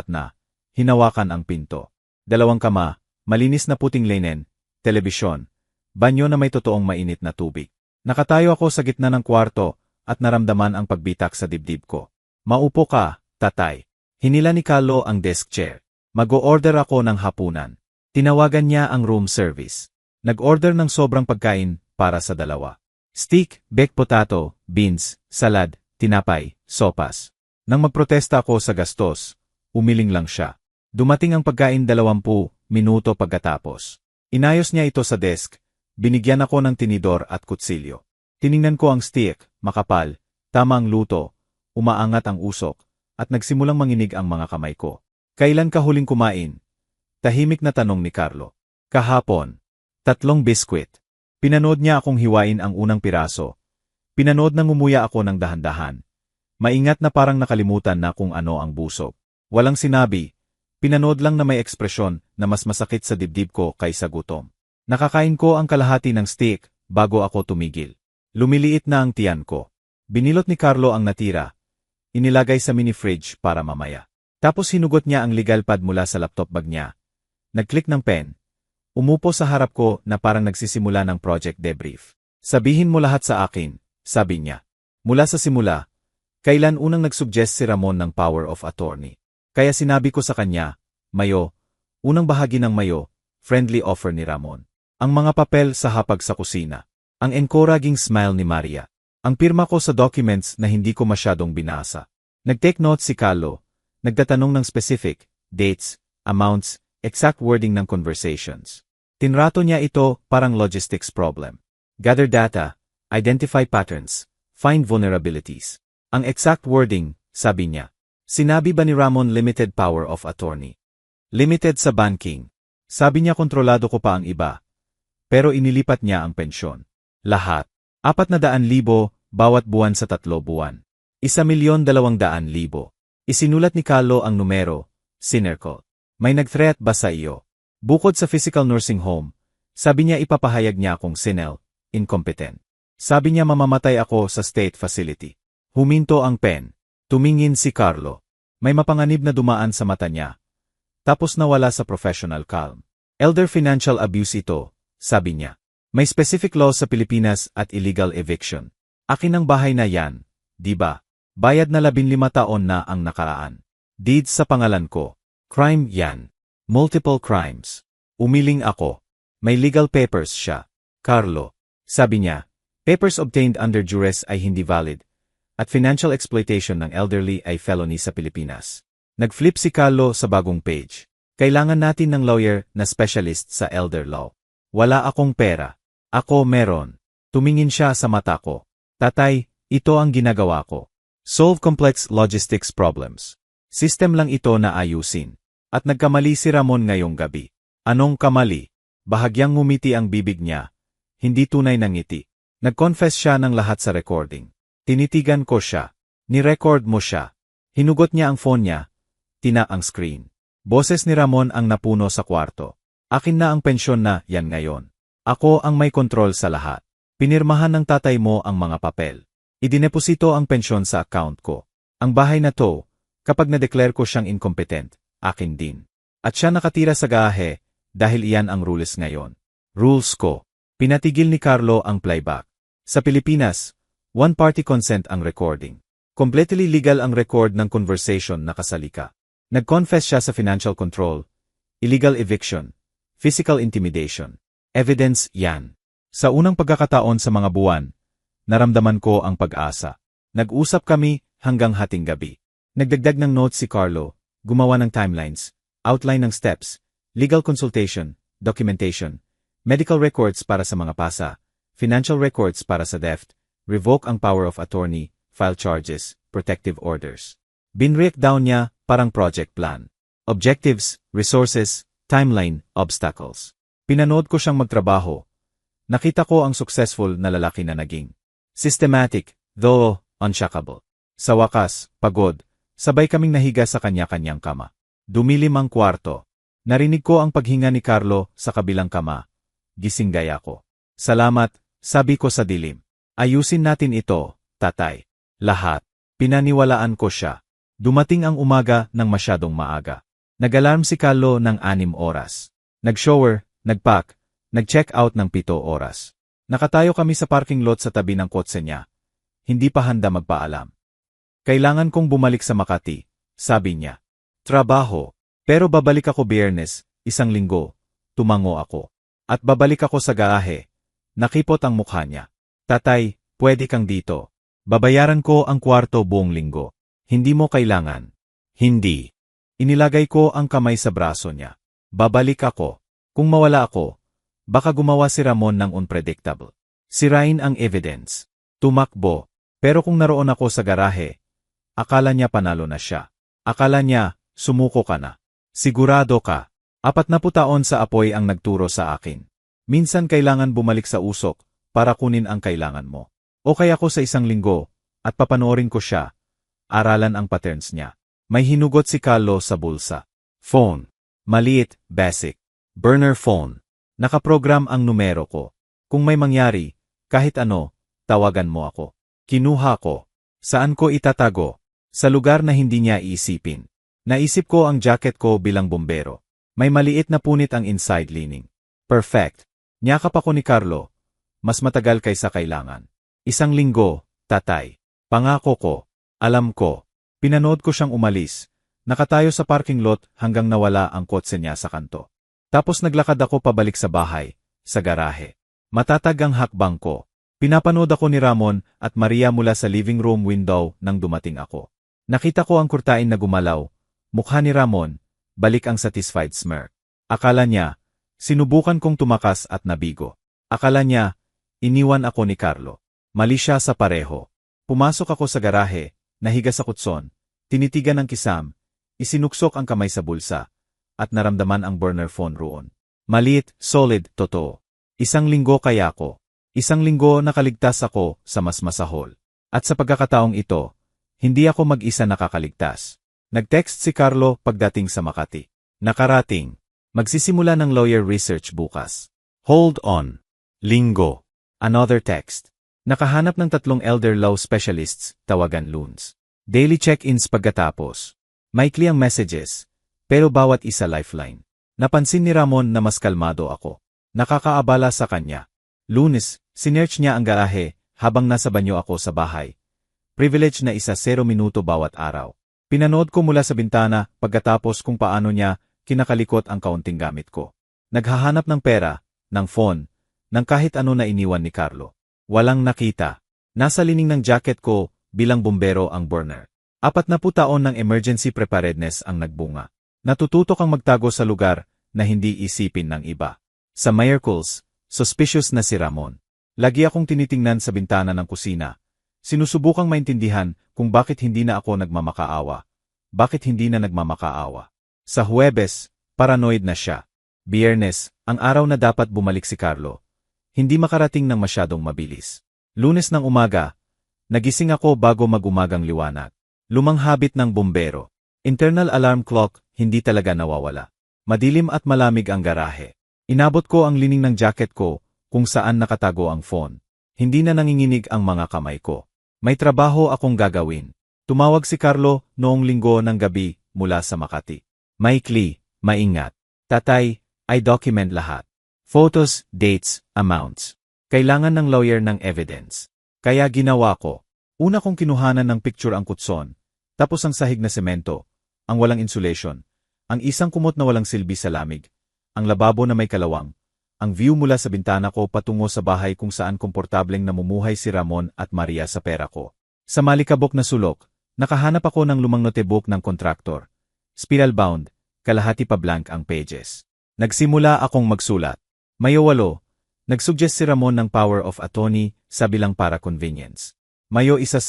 na. Hinawakan ang pinto. 2 kama, malinis na puting linen, telebisyon, banyo na may totoong mainit na tubig. Nakatayo ako sa gitna ng kwarto at naramdaman ang pagbitak sa dibdib ko. Maupo ka, tatay. Hinila ni Carlo ang desk chair. Mag-o-order ako ng hapunan. Tinawagan niya ang room service. Nag-order ng sobrang pagkain para sa 2. Steak, baked potato, beans, salad, tinapay, sopas. Nang magprotesta ako sa gastos, umiling lang siya. Dumating ang pagkain 20 minuto pagkatapos. Inayos niya ito sa desk. Binigyan ako ng tinidor at kutsilyo. Tiningnan ko ang steak, makapal, tama ang luto, umaangat ang usok, at nagsimulang manginig ang mga kamay ko. Kailan ka huling kumain? Tahimik na tanong ni Carlo. Kahapon. 3 biskwit. Pinanood niya akong hiwain ang unang piraso. Pinanood na ngumuya ako ng dahan-dahan. Maingat na parang nakalimutan na kung ano ang busog. Walang sinabi. Pinanood lang na may ekspresyon na mas masakit sa dibdib ko kaysa gutom. Nakakain ko ang kalahati ng steak bago ako tumigil. Lumiliit na ang tiyan ko. Binilot ni Carlo ang natira. Inilagay sa mini-fridge para mamaya. Tapos hinugot niya ang legal pad mula sa laptop bag niya. Nag-click ng pen. Umupo sa harap ko na parang nagsisimula ng project debrief. Sabihin mo lahat sa akin, sabi niya. Mula sa simula, kailan unang nagsuggest si Ramon ng power of attorney? Kaya sinabi ko sa kanya, Mayo, unang bahagi ng Mayo, friendly offer ni Ramon. Ang mga papel sa hapag sa kusina. Ang encouraging smile ni Maria. Ang pirma ko sa documents na hindi ko masyadong binasa. Nag-take note si Carlo. Nagtatanong ng specific, dates, amounts, exact wording ng conversations. Tinrato niya ito parang logistics problem. Gather data, identify patterns, find vulnerabilities. Ang exact wording, sabi niya. Sinabi ba ni Ramon limited power of attorney? Limited sa banking. Sabi niya kontrolado ko pa ang iba. Pero inilipat niya ang pensyon. Lahat. 400,000 bawat buwan sa 3 buwan. 1,200,000. Isinulat ni Carlo ang numero, sinercle. May nag-threat ba sa iyo? Bukod sa physical nursing home, sabi niya ipapahayag niya akong sinel, incompetent. Sabi niya mamamatay ako sa state facility. Huminto ang pen. Tumingin si Carlo. May mapanganib na dumaan sa mata niya. Tapos nawala sa professional calm. Elder financial abuse ito, sabi niya. May specific law sa Pilipinas at illegal eviction. Akin ang bahay na yan, di ba? Bayad na 15 taon na ang nakaraan. Deeds sa pangalan ko. Crime yan. Multiple crimes. Umiling ako. May legal papers siya. Carlo. Sabi niya, papers obtained under duress ay hindi valid. At financial exploitation ng elderly ay felony sa Pilipinas. Nag-flip si Carlo sa bagong page. Kailangan natin ng lawyer na specialist sa elder law. Wala akong pera. Ako meron. Tumingin siya sa mata ko. Tatay, ito ang ginagawa ko. Solve complex logistics problems. System lang ito na ayusin. At nagkamali si Ramon ngayong gabi. Anong kamali? Bahagyang ngumiti ang bibig niya. Hindi tunay na ngiti. Nag-confess siya ng lahat sa recording. Tinitigan ko siya. Ni-record mo siya. Hinugot niya ang phone niya. Tina ang screen. Boses ni Ramon ang napuno sa kwarto. Akin na ang pensyon na yan ngayon. Ako ang may kontrol sa lahat. Pinirmahan ng tatay mo ang mga papel. Idineposito ang pensyon sa account ko. Ang bahay na to, kapag na-declare ko siyang incompetent, akin din. At siya nakatira sa garahe, dahil iyan ang rules ngayon. Rules ko. Pinatigil ni Carlo ang playback. Sa Pilipinas, one-party consent ang recording. Completely legal ang record ng conversation na kasali ka. Nag-confess siya sa financial control, illegal eviction, physical intimidation. Evidence yan. Sa unang pagkakataon sa mga buwan, naramdaman ko ang pag-asa. Nag-usap kami hanggang hating gabi. Nagdagdag ng notes si Carlo, gumawa ng timelines, outline ng steps, legal consultation, documentation, medical records para sa mga pasa, financial records para sa theft, revoke ang power of attorney, file charges, protective orders. Binreakdown niya parang project plan. Objectives, resources, timeline, obstacles. Pinanood ko siyang magtrabaho. Nakita ko ang successful na lalaki na naging. Systematic, though unshakable. Sa wakas, pagod, sabay kaming nahiga sa kanya-kanyang kama. Dumilim ang kwarto. Narinig ko ang paghinga ni Carlo sa kabilang kama. Gising gaya ko. Salamat, sabi ko sa dilim. Ayusin natin ito, tatay. Lahat. Pinaniwalaan ko siya. Dumating ang umaga ng masyadong maaga. Nag-alarm si Carlo ng 6 oras. Nag-shower, nag-pack, nag-check out ng 7 oras. Nakatayo kami sa parking lot sa tabi ng kotse niya. Hindi pa handa magpaalam. Kailangan kong bumalik sa Makati, sabi niya. Trabaho. Pero babalik ako Biyernes, 1 linggo. Tumango ako. At babalik ako sa garahe. Nakipot ang mukha niya. Tatay, pwede kang dito. Babayaran ko ang kwarto buong linggo. Hindi mo kailangan. Hindi. Inilagay ko ang kamay sa braso niya. Babalik ako. Kung mawala ako, baka gumawa si Ramon ng unpredictable. Sirain ang evidence. Tumakbo. Pero kung naroon ako sa garahe, akala niya panalo na siya. Akala niya, sumuko ka na. Sigurado ka. 40 taon sa apoy ang nagturo sa akin. Minsan kailangan bumalik sa usok para kunin ang kailangan mo. O kaya ko sa 1 linggo at papanoorin ko siya. Aralan ang patterns niya. May hinugot si Carlo sa bulsa. Phone. Maliit, basic. Burner phone. Nakaprogram ang numero ko. Kung may mangyari, kahit ano, tawagan mo ako. Kinuha ko. Saan ko itatago? Sa lugar na hindi niya iisipin. Naisip ko ang jacket ko bilang bombero. May maliit na punit ang inside leaning. Perfect. Niyakap ako ni Carlo. Mas matagal kaysa kailangan. 1 linggo, tatay. Pangako ko. Alam ko. Pinanood ko siyang umalis. Nakatayo sa parking lot hanggang nawala ang kotse niya sa kanto. Tapos naglakad ako pabalik sa bahay, sa garahe. Matatag ang hakbang ko. Pinapanood ako ni Ramon at Maria mula sa living room window nang dumating ako. Nakita ko ang kurtain na gumalaw. Mukha ni Ramon, balik ang satisfied smirk. Akala niya, sinubukan kong tumakas at nabigo. Akala niya, iniwan ako ni Carlo. Mali siya sa pareho. Pumasok ako sa garahe, nahiga sa kutson, tinitigan ng kisam, isinuksok ang kamay sa bulsa, at naramdaman ang burner phone roon. Maliit, solid, totoo. 1 linggo kaya ko. 1 linggo nakaligtas ako sa mas masahol. At sa pagkakataong ito, hindi ako mag-isa nakakaligtas. Nag-text si Carlo pagdating sa Makati. Nakarating. Magsisimula ng lawyer research bukas. Hold on. Linggo. Another text. Nakahanap ng 3 elder law specialists, tawagan loons. Daily check-ins pagkatapos. Maikli ang messages, pero bawat isa lifeline. Napansin ni Ramon na mas kalmado ako. Nakakaabala sa kanya. Lunes, sinearch niya ang garahe habang nasa banyo ako sa bahay. Privilege na 0 minuto bawat araw. Pinanood ko mula sa bintana pagkatapos kung paano niya kinakalikot ang kaunting gamit ko. Naghahanap ng pera, ng phone, ng kahit ano na iniwan ni Carlo. Walang nakita. Nasa lining ng jacket ko bilang bumbero ang burner. 40 taon ng emergency preparedness ang nagbunga. Natututo kang magtago sa lugar na hindi isipin ng iba. Sa Miracles, suspicious na si Ramon. Lagi akong tinitingnan sa bintana ng kusina. Sinusubukang maintindihan kung bakit hindi na ako nagmamakaawa. Bakit hindi na nagmamakaawa. Sa Huwebes, paranoid na siya. Biyernes, ang araw na dapat bumalik si Carlo. Hindi makarating ng masyadong mabilis. Lunes ng umaga, nagising ako bago mag-umagang liwanag. Lumang habit ng bumbero. Internal alarm clock, hindi talaga nawawala. Madilim at malamig ang garahe. Inabot ko ang lining ng jacket ko kung saan nakatago ang phone. Hindi na nanginginig ang mga kamay ko. May trabaho akong gagawin. Tumawag si Carlo noong linggo ng gabi mula sa Makati. Maikli, maingat. Tatay, I document lahat. Photos, dates, amounts. Kailangan ng lawyer ng evidence. Kaya ginawa ko. Una kong kinuhanan ng picture ang kutson, tapos ang sahig na semento, ang walang insulation, ang isang kumot na walang silbi sa lamig, ang lababo na may kalawang, ang view mula sa bintana ko patungo sa bahay kung saan komportableng namumuhay si Ramon at Maria sa pera ko. Sa malikabok na sulok, nakahanap ako ng lumang notebook ng kontraktor. Spiral-bound, kalahati pa blank ang pages. Nagsimula akong magsulat. Mayo 8, nagsuggest si Ramon ng power of attorney, sabi lang para convenience. Mayo 1-0,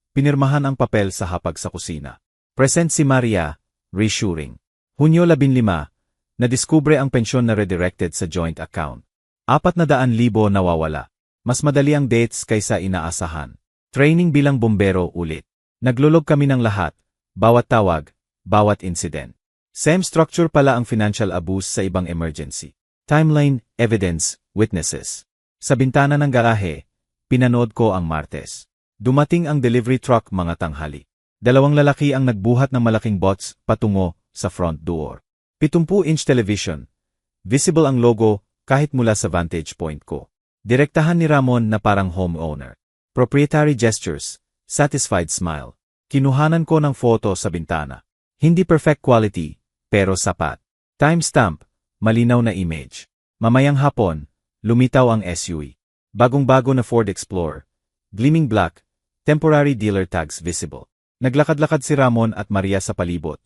pinirmahan ang papel sa hapag sa kusina. Present si Maria, reassuring. Hunyo 15, nadiskubre ang pensyon na redirected sa joint account. 400,000 nawawala. Mas madali ang dates kaysa inaasahan. Training bilang bombero ulit. Naglulog kami ng lahat, bawat tawag, bawat incident. Same structure pala ang financial abuse sa ibang emergency. Timeline, evidence, witnesses. Sa bintana ng garahe, pinanood ko ang Martes. Dumating ang delivery truck mga tanghali. 2 lalaki ang nagbuhat ng malaking bots patungo sa front door. 70-inch television. Visible ang logo kahit mula sa vantage point ko. Direktahan ni Ramon na parang homeowner. Proprietary gestures, satisfied smile. Kinuhanan ko ng photo sa bintana. Hindi perfect quality, pero sapat. Timestamp, malinaw na image. Mamayang hapon, lumitaw ang SUV. Bagong-bago na Ford Explorer. Gleaming black, temporary dealer tags visible. Naglakad-lakad si Ramon at Maria sa palibot.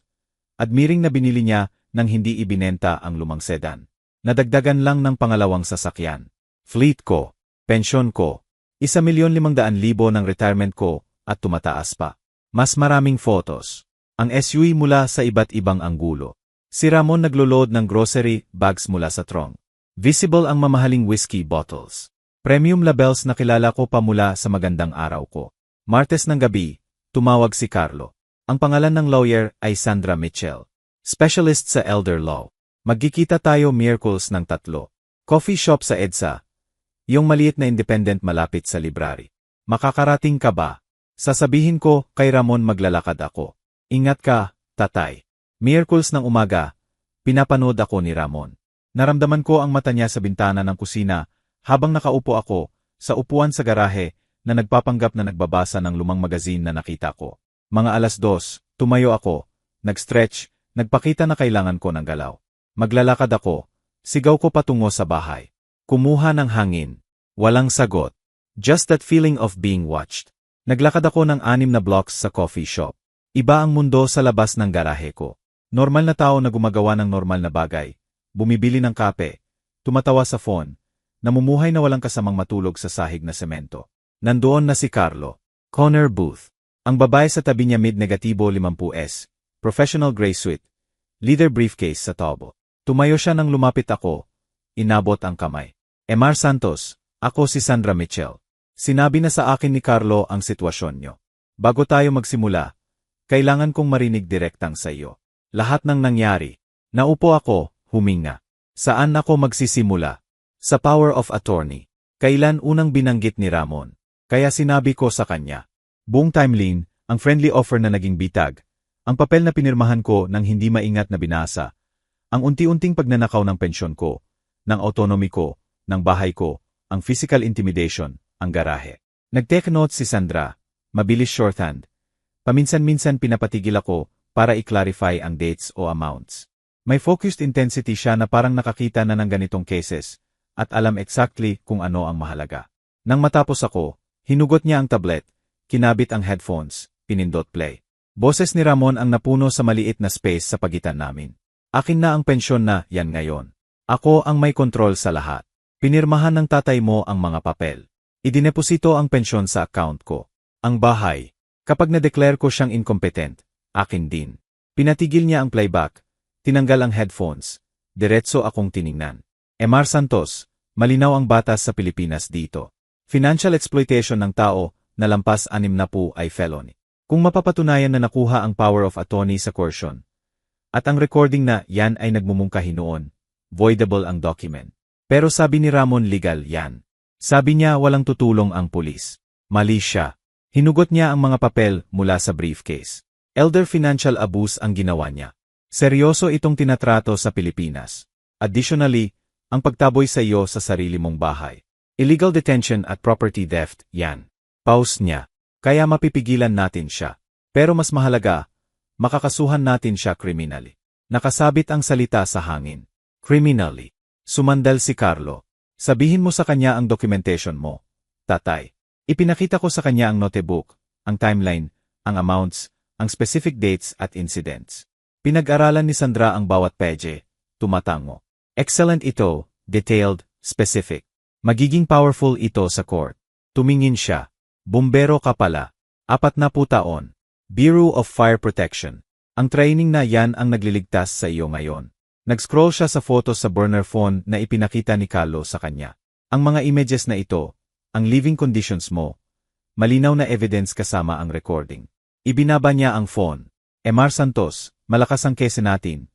Admiring na binili niya nang hindi ibinenta ang lumang sedan. Nadagdagan lang ng pangalawang sasakyan. Fleet ko, pensyon ko, 1,500,000 ng retirement ko at tumataas pa. Mas maraming photos. Ang SUV mula sa iba't ibang anggulo. Si Ramon naglo-load ng grocery bags mula sa trunk. Visible ang mamahaling whiskey bottles. Premium labels na kilala ko pa mula sa magandang araw ko. Martes ng gabi, tumawag si Carlo. Ang pangalan ng lawyer ay Sandra Mitchell. Specialist sa elder law. Magkikita tayo Miyerkules ng 3. Coffee shop sa EDSA. Yung maliit na independent malapit sa library. Makakarating ka ba? Sasabihin ko kay Ramon maglalakad ako. Ingat ka, tatay. Miyerkules ng umaga, pinapanood ako ni Ramon. Naramdaman ko ang mata niya sa bintana ng kusina habang nakaupo ako sa upuan sa garahe na nagpapanggap na nagbabasa ng lumang magazine na nakita ko. Mga 2:00, tumayo ako, nag-stretch, nagpakita na kailangan ko ng galaw. Maglalakad ako, sigaw ko patungo sa bahay. Kumuha ng hangin. Walang sagot. Just that feeling of being watched. Naglakad ako ng 6 na blocks sa coffee shop. Iba ang mundo sa labas ng garahe ko. Normal na tao na gumagawa ng normal na bagay. Bumibili ng kape. Tumatawa sa phone. Namumuhay na walang kasamang matulog sa sahig na semento. Nandoon na si Carlo. Corner booth. Ang babae sa tabi niya mid-negatibo 50S. Professional gray suit. Leather briefcase sa tobo. Tumayo siya nang lumapit ako. Inabot ang kamay. Emar Santos, ako si Sandra Mitchell. Sinabi na sa akin ni Carlo ang sitwasyon niyo. Bago tayo magsimula, kailangan kong marinig direktang sa iyo. Lahat ng nangyari. Naupo ako, huminga. Saan ako magsisimula? Sa power of attorney. Kailan unang binanggit ni Ramon? Kaya sinabi ko sa kanya. Buong timeline, ang friendly offer na naging bitag. Ang papel na pinirmahan ko nang hindi maingat na binasa. Ang unti-unting pagnanakaw ng pensyon ko, ng autonomy ko, ng bahay ko, ang physical intimidation, ang garahe. Nag-take note si Sandra, mabilis shorthand. Paminsan-minsan pinapatigil ako para i-clarify ang dates o amounts. May focused intensity siya na parang nakakita na ng ganitong cases at alam exactly kung ano ang mahalaga. Nang matapos ako, hinugot niya ang tablet, kinabit ang headphones, pinindot play. Boses ni Ramon ang napuno sa maliit na space sa pagitan namin. Akin na ang pensyon na yan ngayon. Ako ang may kontrol sa lahat. Pinirmahan ng tatay mo ang mga papel. Idineposito ang pensyon sa account ko. Ang bahay. Kapag na-declare ko siyang incompetent, akin din. Pinatigil niya ang playback. Tinanggal ang headphones. Diretso akong tiningnan. Emar Santos, malinaw ang batas sa Pilipinas dito. Financial exploitation ng tao na lampas 6 na po ay felony. Kung mapapatunayan na nakuha ang power of attorney sa coercion, at ang recording na yan ay nagmumungkahi noon, voidable ang document. Pero sabi ni Ramon legal yan. Sabi niya walang tutulong ang pulis. Mali siya. Hinugot niya ang mga papel mula sa briefcase. Elder financial abuse ang ginawa niya. Seryoso itong tinatrato sa Pilipinas. Additionally, ang pagtaboy sa iyo sa sarili mong bahay. Illegal detention at property theft, yan. Pause niya. Kaya mapipigilan natin siya. Pero mas mahalaga, makakasuhan natin siya criminally. Nakasabit ang salita sa hangin. Criminally. Sumandal si Carlo. Sabihin mo sa kanya ang documentation mo. Tatay. Ipinakita ko sa kanya ang notebook, ang timeline, ang amounts, ang specific dates at incidents. Pinag-aralan ni Sandra ang bawat page. Tumatango. Excellent ito, detailed, specific. Magiging powerful ito sa court. Tumingin siya. Bumbero ka pala. 40 taon. Bureau of Fire Protection. Ang training na yan ang nagliligtas sa iyo ngayon. Nag-scroll siya sa photos sa burner phone na ipinakita ni Carlo sa kanya. Ang mga images na ito, ang living conditions mo, malinaw na evidence kasama ang recording. Ibinaba niya ang phone. Emar Santos, malakas ang case natin,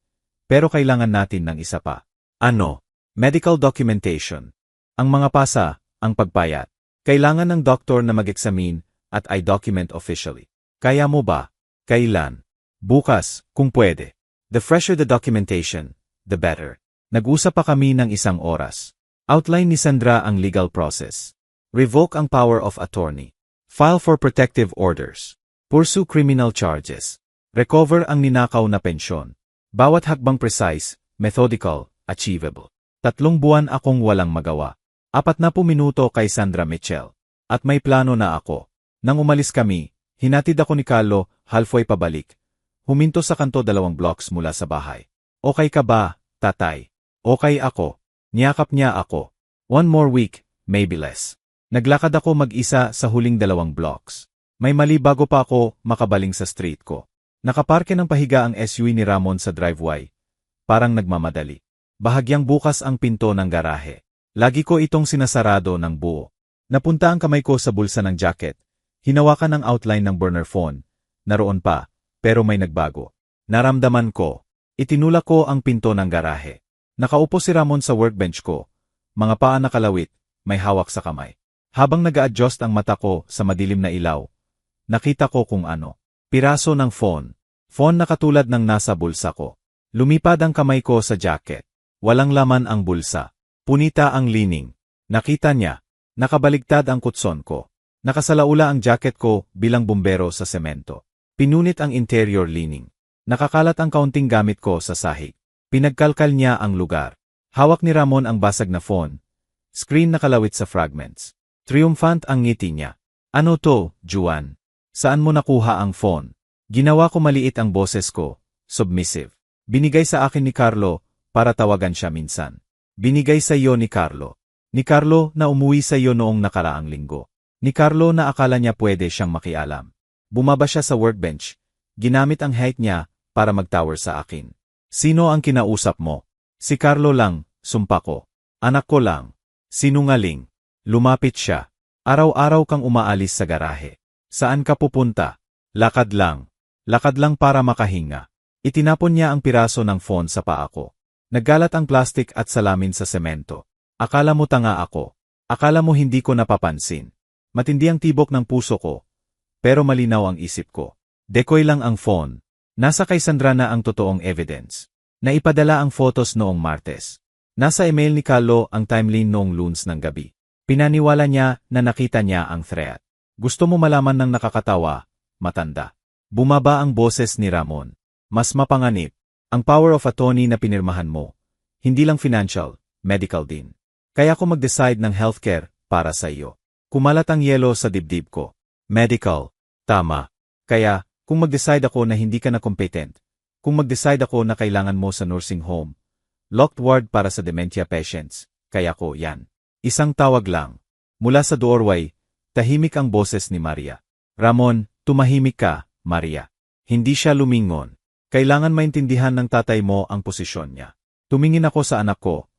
pero kailangan natin ng isa pa. Ano? Medical documentation. Ang mga pasa, ang pagpayat. Kailangan ng doktor na mag-examine at i-document officially. Kaya mo ba? Kailan? Bukas, kung pwede. The fresher the documentation, the better. Nag-usap pa kami ng 1 oras. Outline ni Sandra ang legal process. Revoke ang power of attorney. File for protective orders. Pursue criminal charges. Recover ang ninakaw na pensyon. Bawat hakbang precise, methodical, achievable. 3 buwan akong walang magawa. 40 minuto kay Sandra Mitchell. At may plano na ako. Nang umalis kami, hinatid ako ni Carlo, halfway pabalik. Huminto sa kanto 2 blocks mula sa bahay. Okay ka ba, tatay? Okay ako. Niyakap niya ako. 1 more week, maybe less. Naglakad ako mag-isa sa huling 2 blocks. May mali bago pa ako makabaling sa street ko. Nakaparke ng pahiga ang SUV ni Ramon sa driveway. Parang nagmamadali. Bahagyang bukas ang pinto ng garahe. Lagi ko itong sinasarado ng buo. Napunta ang kamay ko sa bulsa ng jacket. Hinawakan ang outline ng burner phone. Naroon pa, pero may nagbago. Naramdaman ko. Itinulak ko ang pinto ng garahe. Nakaupo si Ramon sa workbench ko. Mga paa nakalawit, may hawak sa kamay. Habang nag-a-adjust ang mata ko sa madilim na ilaw, nakita ko kung ano. Piraso ng phone. Phone na katulad ng nasa bulsa ko. Lumipad ang kamay ko sa jacket. Walang laman ang bulsa. Punita ang lining. Nakita niya. Nakabaligtad ang kutson ko. Nakasalaula ang jacket ko bilang bumbero sa semento. Pinunit ang interior lining. Nakakalat ang kaunting gamit ko sa sahig. Pinagkalkal niya ang lugar. Hawak ni Ramon ang basag na phone. Screen nakalawit sa fragments. Triumphant ang ngiti niya. Ano to, Juan? Saan mo nakuha ang phone? Ginawa ko maliit ang boses ko. Submissive. Binigay sa akin ni Carlo para tawagan siya minsan. Binigay sa iyo ni Carlo. Ni Carlo na umuwi sa iyo noong nakaraang linggo. Ni Carlo na akala niya pwede siyang makialam. Bumaba siya sa workbench. Ginamit ang height niya para mag-tower sa akin. Sino ang kinausap mo? Si Carlo lang, sumpa ko. Anak ko lang. Sinungaling. Lumapit siya. Araw-araw kang umaalis sa garahe. Saan ka pupunta? Lakad lang. Lakad lang para makahinga. Itinapon niya ang piraso ng phone sa paa ko. Naggalat ang plastik at salamin sa semento. Akala mo tanga ako. Akala mo hindi ko napapansin. Matindi ang tibok ng puso ko. Pero malinaw ang isip ko. Decoy lang ang phone. Nasa kay Sandra na ang totoong evidence. Naipadala ang photos noong Martes. Nasa email ni Carlo ang timeline noong Lunes ng gabi. Pinaniwala niya na nakita niya ang threat. Gusto mo malaman ng nakakatawa? Matanda. Bumaba ang boses ni Ramon. Mas mapanganib. Ang power of attorney na pinirmahan mo. Hindi lang financial, medical din. Kaya ko mag-decide ng healthcare para sa iyo. Kumalat ang yelo sa dibdib ko. Medical. Tama. Kaya, kung mag-decide ako na hindi ka na competent, kung mag-decide ako na kailangan mo sa nursing home, locked ward para sa dementia patients, kaya ko yan. Isang tawag lang. Mula sa doorway, tahimik ang boses ni Maria. Ramon, tumahimik ka, Maria. Hindi siya lumingon. Kailangan maintindihan ng tatay mo ang posisyon niya. Tumingin ako sa anak ko.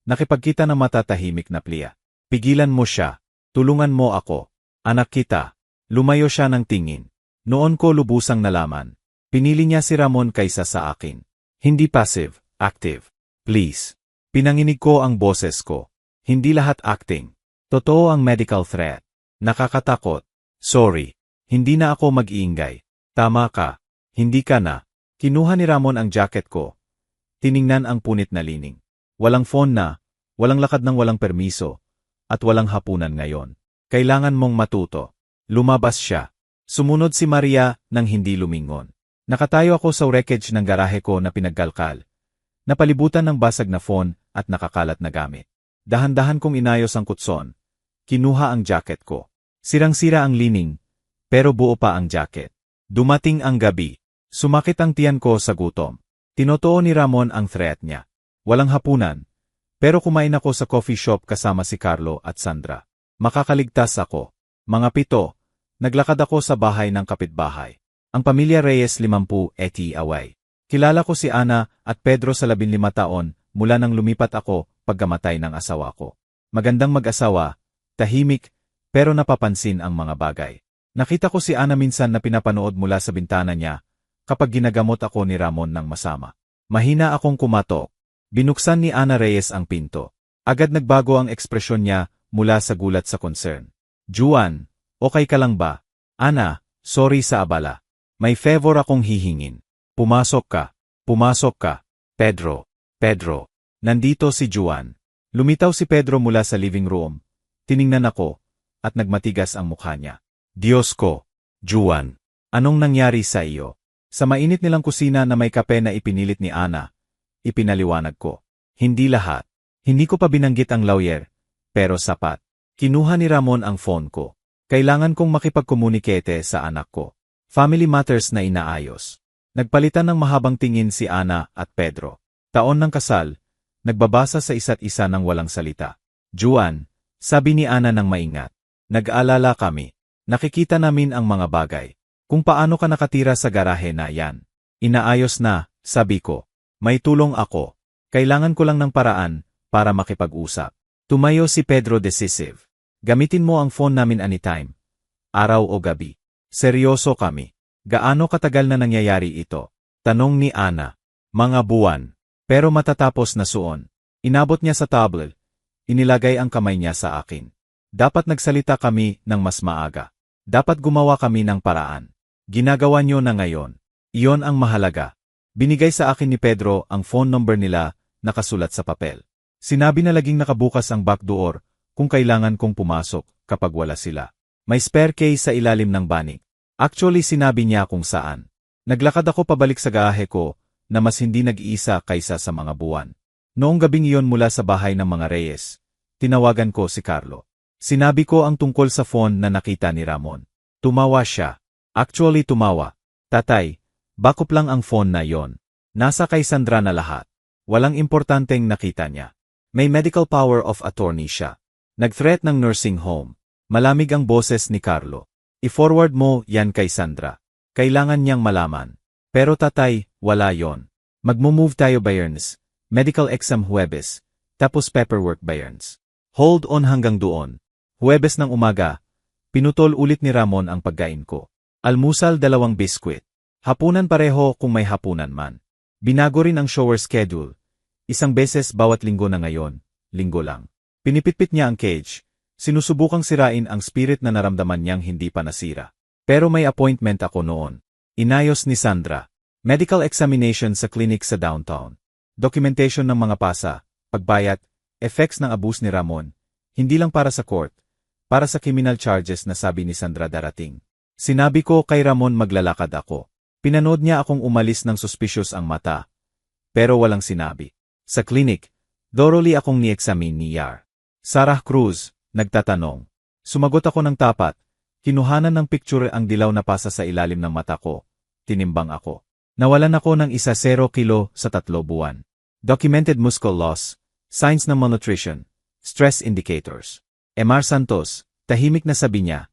Nakipagkita ng mata tahimik na pliya. Pigilan mo siya. Tulungan mo ako. Anak kita. Lumayo siya ng tingin. Noon ko lubusang nalaman. Pinili niya si Ramon kaysa sa akin. Hindi passive, active. Please. Pinanginig ko ang boses ko. Hindi lahat acting. Totoo ang medical threat. Nakakatakot. Sorry. Hindi na ako mag-iingay. Tama ka. Hindi ka na. Kinuha ni Ramon ang jacket ko. Tiningnan ang punit na lining. Walang phone na, walang lakad ng walang permiso, at walang hapunan ngayon. Kailangan mong matuto. Lumabas siya. Sumunod si Maria nang hindi lumingon. Nakatayo ako sa wreckage ng garahe ko na pinagkalkal. napalibutan ng basag na phone at nakakalat na gamit. Dahan-dahan kong inayos ang kutson. Kinuha ang jacket ko. Sirang-sira ang lining, pero buo pa ang jacket. Dumating ang gabi. Sumakit ang tiyan ko sa gutom. Tinotoo ni Ramon ang threat niya. Walang hapunan, pero kumain ako sa coffee shop kasama si Carlo at Sandra. Makakaligtas ako. Mga 7, naglakad ako sa bahay ng kapitbahay. Ang pamilya Reyes 50 eti away. Kilala ko si Ana at Pedro sa 15 taon mula nang lumipat ako pagkamatay ng asawa ko. Magandang mag-asawa, tahimik, pero napapansin ang mga bagay. Nakita ko si Ana minsan na pinapanood mula sa bintana niya kapag ginagamot ako ni Ramon ng masama. Mahina akong kumatok. Binuksan ni Ana Reyes ang pinto. Agad nagbago ang ekspresyon niya mula sa gulat sa concern. Juan, okay ka lang ba? Ana, sorry sa abala. May favor akong hihingin. Pumasok ka. Pumasok ka. Pedro. Pedro. Nandito si Juan. Lumitaw si Pedro mula sa living room. Tiningnan ako, at nagmatigas ang mukha niya. Diyos ko. Juan. Anong nangyari sa iyo? Sa mainit nilang kusina na may kape na ipinilit ni Ana, ipinaliwanag ko. Hindi lahat. Hindi ko pa binanggit ang lawyer, pero sapat. Kinuha ni Ramon ang phone ko. Kailangan kong makipagkomunikete sa anak ko. Family matters na inaayos. Nagpalitan ng mahabang tingin si Ana at Pedro. Taon ng kasal, nagbabasa sa isa't isa ng walang salita. Juan, sabi ni Ana ng maingat. Nag-alala kami. Nakikita namin ang mga bagay. Kung paano ka nakatira sa garahe na yan. Inaayos na, sabi ko. May tulong ako. Kailangan ko lang ng paraan para makipag-usap. Tumayo si Pedro decisive. Gamitin mo ang phone namin anytime. Araw o gabi. Seryoso kami. Gaano katagal na nangyayari ito? Tanong ni Ana. Mga buwan. Pero matatapos na suon. Inabot niya sa tablet. Inilagay ang kamay niya sa akin. Dapat nagsalita kami ng mas maaga. Dapat gumawa kami ng paraan. Ginagawa niyo na ngayon. Iyon ang mahalaga. Binigay sa akin ni Pedro ang phone number nila nakasulat sa papel. Sinabi na laging nakabukas ang back door kung kailangan kong pumasok kapag wala sila. May spare case sa ilalim ng banig. Actually sinabi niya kung saan. Naglakad ako pabalik sa garahe ko na mas hindi nag-iisa kaysa sa mga buwan. Noong gabing iyon mula sa bahay ng mga Reyes, tinawagan ko si Carlo. Sinabi ko ang tungkol sa phone na nakita ni Ramon. Tumawa siya. Actually tumawa. Tatay, backup lang ang phone na yon. Nasa kay Sandra na lahat. Walang importanteng nakita niya. May medical power of attorney siya. Nag-threat ng nursing home. Malamig ang boses ni Carlo. I-forward mo yan kay Sandra. Kailangan niyang malaman. Pero tatay, wala yon. Magmo-move tayo Bayerns. Medical exam Huwebes. Tapos paperwork Bayerns. Hold on hanggang doon. Huwebes ng umaga. Pinutol ulit ni Ramon ang pagkain ko. Almusal 2 biskwit. Hapunan pareho kung may hapunan man. Binago rin ang shower schedule. 1 beses bawat linggo na ngayon, linggo lang. Pinipitpit niya ang cage. Sinusubukang sirain ang spirit na naramdaman niyang hindi pa nasira. Pero may appointment ako noon. Inayos ni Sandra. Medical examination sa clinic sa downtown. Documentation ng mga pasa, pagbayat, effects ng abuse ni Ramon. Hindi lang para sa court, para sa criminal charges na sabi ni Sandra darating. Sinabi ko kay Ramon maglalakad ako. Pinanood niya akong umalis ng suspicious ang mata. Pero walang sinabi. Sa clinic, thoroughly akong ni-examine ni Yar. Sarah Cruz, nagtatanong. Sumagot ako ng tapat. Kinuhanan ng picture ang dilaw na pasa sa ilalim ng mata ko. Tinimbang ako. Nawalan ako ng 1.0 kilo sa 3 buwan. Documented muscle loss, signs ng malnutrition, stress indicators. Mr. Santos, tahimik na sabi niya,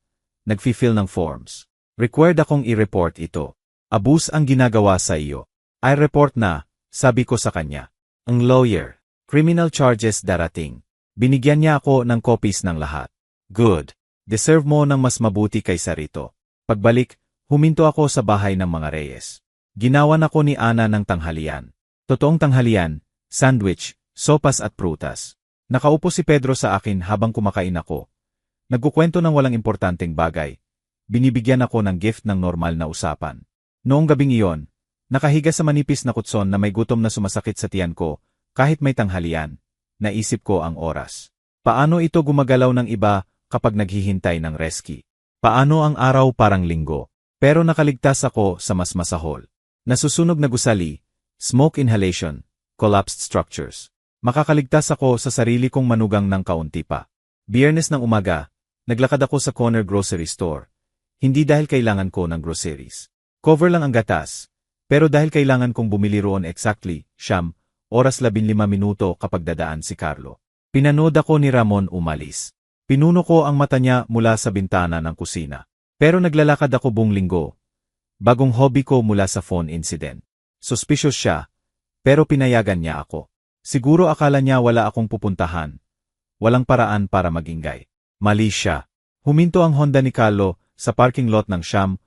nagfi-fill ng forms. Required akong i-report ito. Abuse ang ginagawa sa iyo. I report na, sabi ko sa kanya. Ang lawyer, criminal charges darating. Binigyan niya ako ng copies ng lahat. Good. Deserve mo ng mas mabuti kaysa rito. Pagbalik, huminto ako sa bahay ng mga Reyes. Ginawan ako ni Ana ng tanghalian. Totoong tanghalian, sandwich, sopas at prutas. Nakaupo si Pedro sa akin habang kumakain ako. Nagkukwento ng walang importanteng bagay. Binibigyan ako ng gift ng normal na usapan. Noong gabing iyon, nakahiga sa manipis na kutson na may gutom na sumasakit sa tiyan ko, kahit may tanghalian, naisip ko ang oras. Paano ito gumagalaw ng iba kapag naghihintay ng rescue? Paano ang araw parang linggo? Pero nakaligtas ako sa mas masahol. Nasusunog na gusali, smoke inhalation, collapsed structures. Makakaligtas ako sa sarili kong manugang ng kaunti pa. Biyernes ng umaga, naglakad ako sa corner grocery store. Hindi dahil kailangan ko ng groceries. Cover lang ang gatas. Pero dahil kailangan kong bumili roon exactly, 15 kapag dadaan si Carlo. Pinanood ako ni Ramon umalis. Pinuno ko ang mata niya mula sa bintana ng kusina. Pero naglalakad ako buong linggo. Bagong hobby ko mula sa phone incident. Suspicious siya, pero pinayagan niya ako. Siguro akala niya wala akong pupuntahan. Walang paraan para magingay. Mali siya. Huminto ang Honda ni Carlo sa parking lot ng 17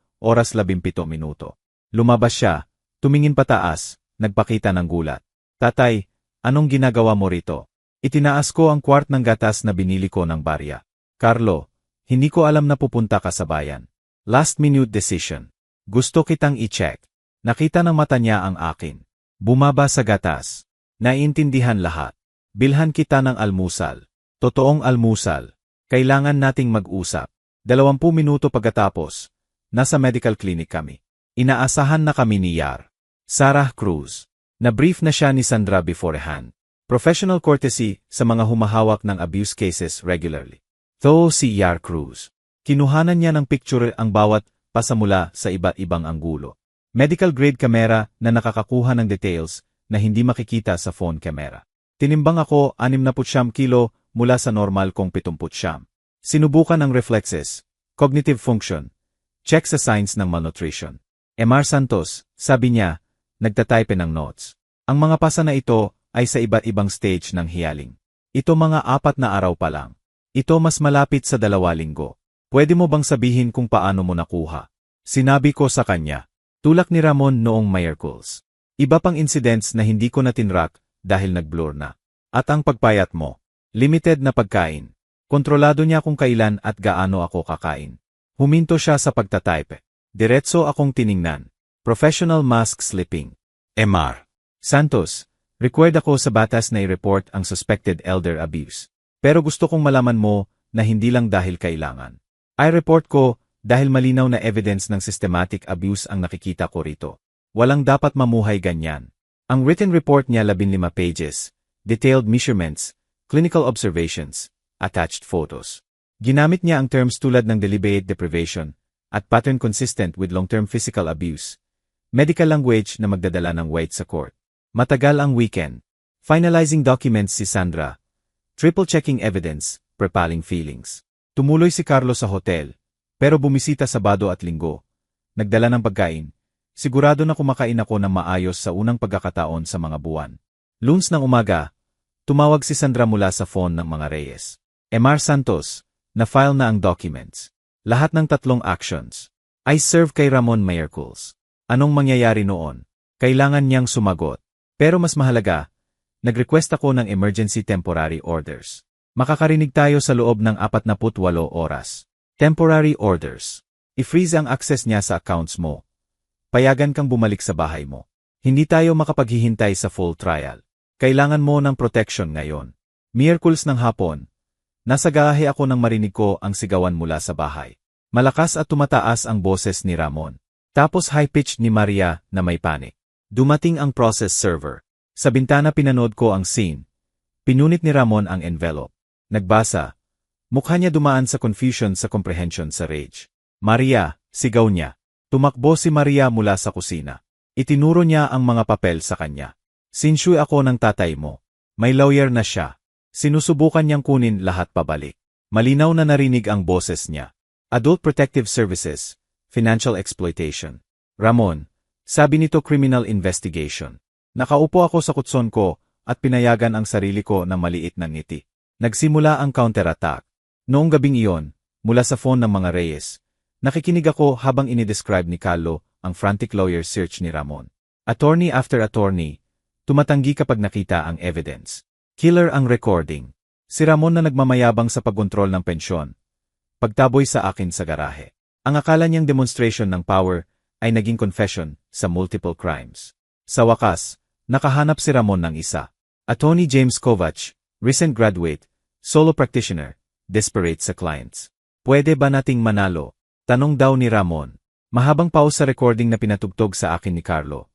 Lumabas siya, tumingin pataas, nagpakita ng gulat. Tatay, anong ginagawa mo rito? Itinaas ko ang quart ng gatas na binili ko ng barya. Carlo, hindi ko alam na pupunta ka sa bayan. Last minute decision. Gusto kitang i-check. Nakita ng mata niya ang akin. Bumaba sa gatas. Naiintindihan lahat. Bilhan kita ng almusal. Totoong almusal. Kailangan nating mag-usap. 20 minuto pagkatapos, nasa medical clinic kami. Inaasahan na kami ni Yar. Sarah Cruz. Na-brief na siya ni Sandra beforehand. Professional courtesy sa mga humahawak ng abuse cases regularly. Though si Yar Cruz. Kinuhanan niya ng picture ang bawat pasamula sa iba't ibang anggulo. Medical grade camera na nakakakuha ng details na hindi makikita sa phone camera. Tinimbang ako 69 kilo mula sa normal kong 70. Sinubukan ang reflexes, cognitive function, check sa signs ng malnutrition. Emar Santos, sabi niya, nagtatype ng notes. Ang mga pasa na ito ay sa iba't ibang stage ng hiyaling. Ito mga 4 na araw pa lang. Ito mas malapit sa 2 linggo. Pwede mo bang sabihin kung paano mo nakuha? Sinabi ko sa kanya. Tulak ni Ramon noong Miyerkules. Iba pang incidents na hindi ko na tinrack dahil nag-blur na. At ang pagpayat mo. Limited na pagkain. Kontrolado niya kung kailan at gaano ako kakain. Huminto siya sa pagtatype. Diretso akong tiningnan. Professional mask slipping. Emar Santos. Required ako sa batas na i-report ang suspected elder abuse. Pero gusto kong malaman mo na hindi lang dahil kailangan. I-report ko dahil malinaw na evidence ng systematic abuse ang nakikita ko rito. Walang dapat mamuhay ganyan. Ang written report niya 15 pages, detailed measurements, clinical observations, attached photos. Ginamit niya ang terms tulad ng deliberate deprivation at pattern consistent with long-term physical abuse. Medical language na magdadala ng weight sa court. Matagal ang weekend. Finalizing documents si Sandra. Triple-checking evidence, preparing feelings. Tumuloy si Carlo sa hotel, pero bumisita Sabado at Linggo. Nagdala ng pagkain. Sigurado na kumakain ako ng maayos sa unang pagkakataon sa mga buwan. Lunes ng umaga, tumawag si Sandra mula sa phone ng mga Reyes. Emar Santos, na-file na ang documents. Lahat ng 3 actions. I serve kay Ramon Miyerkules. Anong mangyayari noon? Kailangan niyang sumagot. Pero mas mahalaga, nag-request ako ng emergency temporary orders. Makakarinig tayo sa loob ng 48 oras. Temporary orders. I-freeze ang access niya sa accounts mo. Payagan kang bumalik sa bahay mo. Hindi tayo makapaghihintay sa full trial. Kailangan mo ng protection ngayon. Miyerkules ng hapon. Nasa garahe ako nang marinig ko ang sigawan mula sa bahay. Malakas at tumataas ang boses ni Ramon. Tapos high-pitched ni Maria na may panic. Dumating ang process server. Sa bintana pinanood ko ang scene. Pinunit ni Ramon ang envelope. Nagbasa. Mukha niya dumaan sa confusion sa comprehension sa rage. Maria, sigaw niya. Tumakbo si Maria mula sa kusina. Itinuro niya ang mga papel sa kanya. Sinshuy ako ng tatay mo. May lawyer na siya. Sinusubukan niyang kunin lahat pabalik. Malinaw na narinig ang boses niya. Adult Protective Services, Financial Exploitation. Ramon, sabi nito criminal investigation. Nakaupo ako sa kutson ko at pinayagan ang sarili ko na maliit na ngiti. Nagsimula ang counterattack. Noong gabing iyon, mula sa phone ng mga Reyes, nakikinig ako habang inidescribe ni Carlo ang frantic lawyer search ni Ramon. Attorney after attorney, tumatanggi kapag nakita ang evidence. Killer ang recording. Si Ramon na nagmamayabang sa pagkontrol ng pensyon. Pagtaboy sa akin sa garahe. Ang akala niyang demonstration ng power ay naging confession sa multiple crimes. Sa wakas, nakahanap si Ramon ng isa. Attorney James Kovac, recent graduate, solo practitioner, desperate sa clients. Pwede ba nating manalo? Tanong daw ni Ramon. Mahabang pause sa recording na pinatugtog sa akin ni Carlo.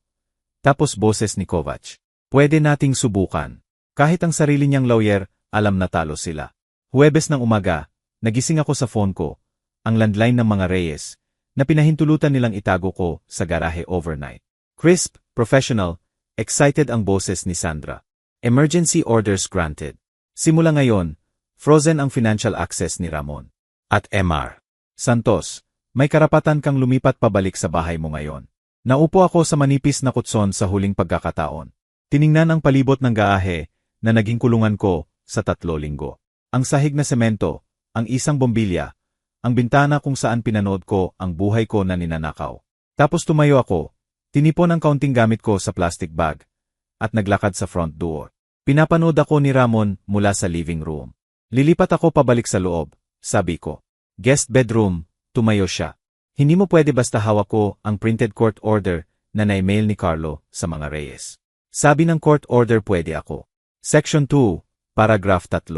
Tapos boses ni Kovac. Pwede nating subukan. Kahit ang sarili niyang lawyer, alam na talo sila. Huwebes ng umaga, nagising ako sa phone ko, ang landline ng mga Reyes, na pinahintulutan nilang itago ko sa garahe overnight. Crisp, professional, excited ang boses ni Sandra. Emergency orders granted. Simula ngayon, frozen ang financial access ni Ramon. At Mr. Santos, may karapatan kang lumipat pabalik sa bahay mo ngayon. Naupo ako sa manipis na kutson sa huling pagkakataon. Tiningnan ang palibot ng garahe na naging kulungan ko sa 3 linggo. Ang sahig na semento, ang isang bombilya, ang bintana kung saan pinanood ko ang buhay ko na ninanakaw. Tapos tumayo ako, tinipon ang kaunting gamit ko sa plastic bag, at naglakad sa front door. Pinapanood ako ni Ramon mula sa living room. Lilipat ako pabalik sa loob, sabi ko. Guest bedroom, tumayo siya. Hindi mo pwede basta hawak ko ang printed court order na na-email ni Carlo sa mga Reyes. Sabi ng court order pwede ako. Section 2, paragraph 3.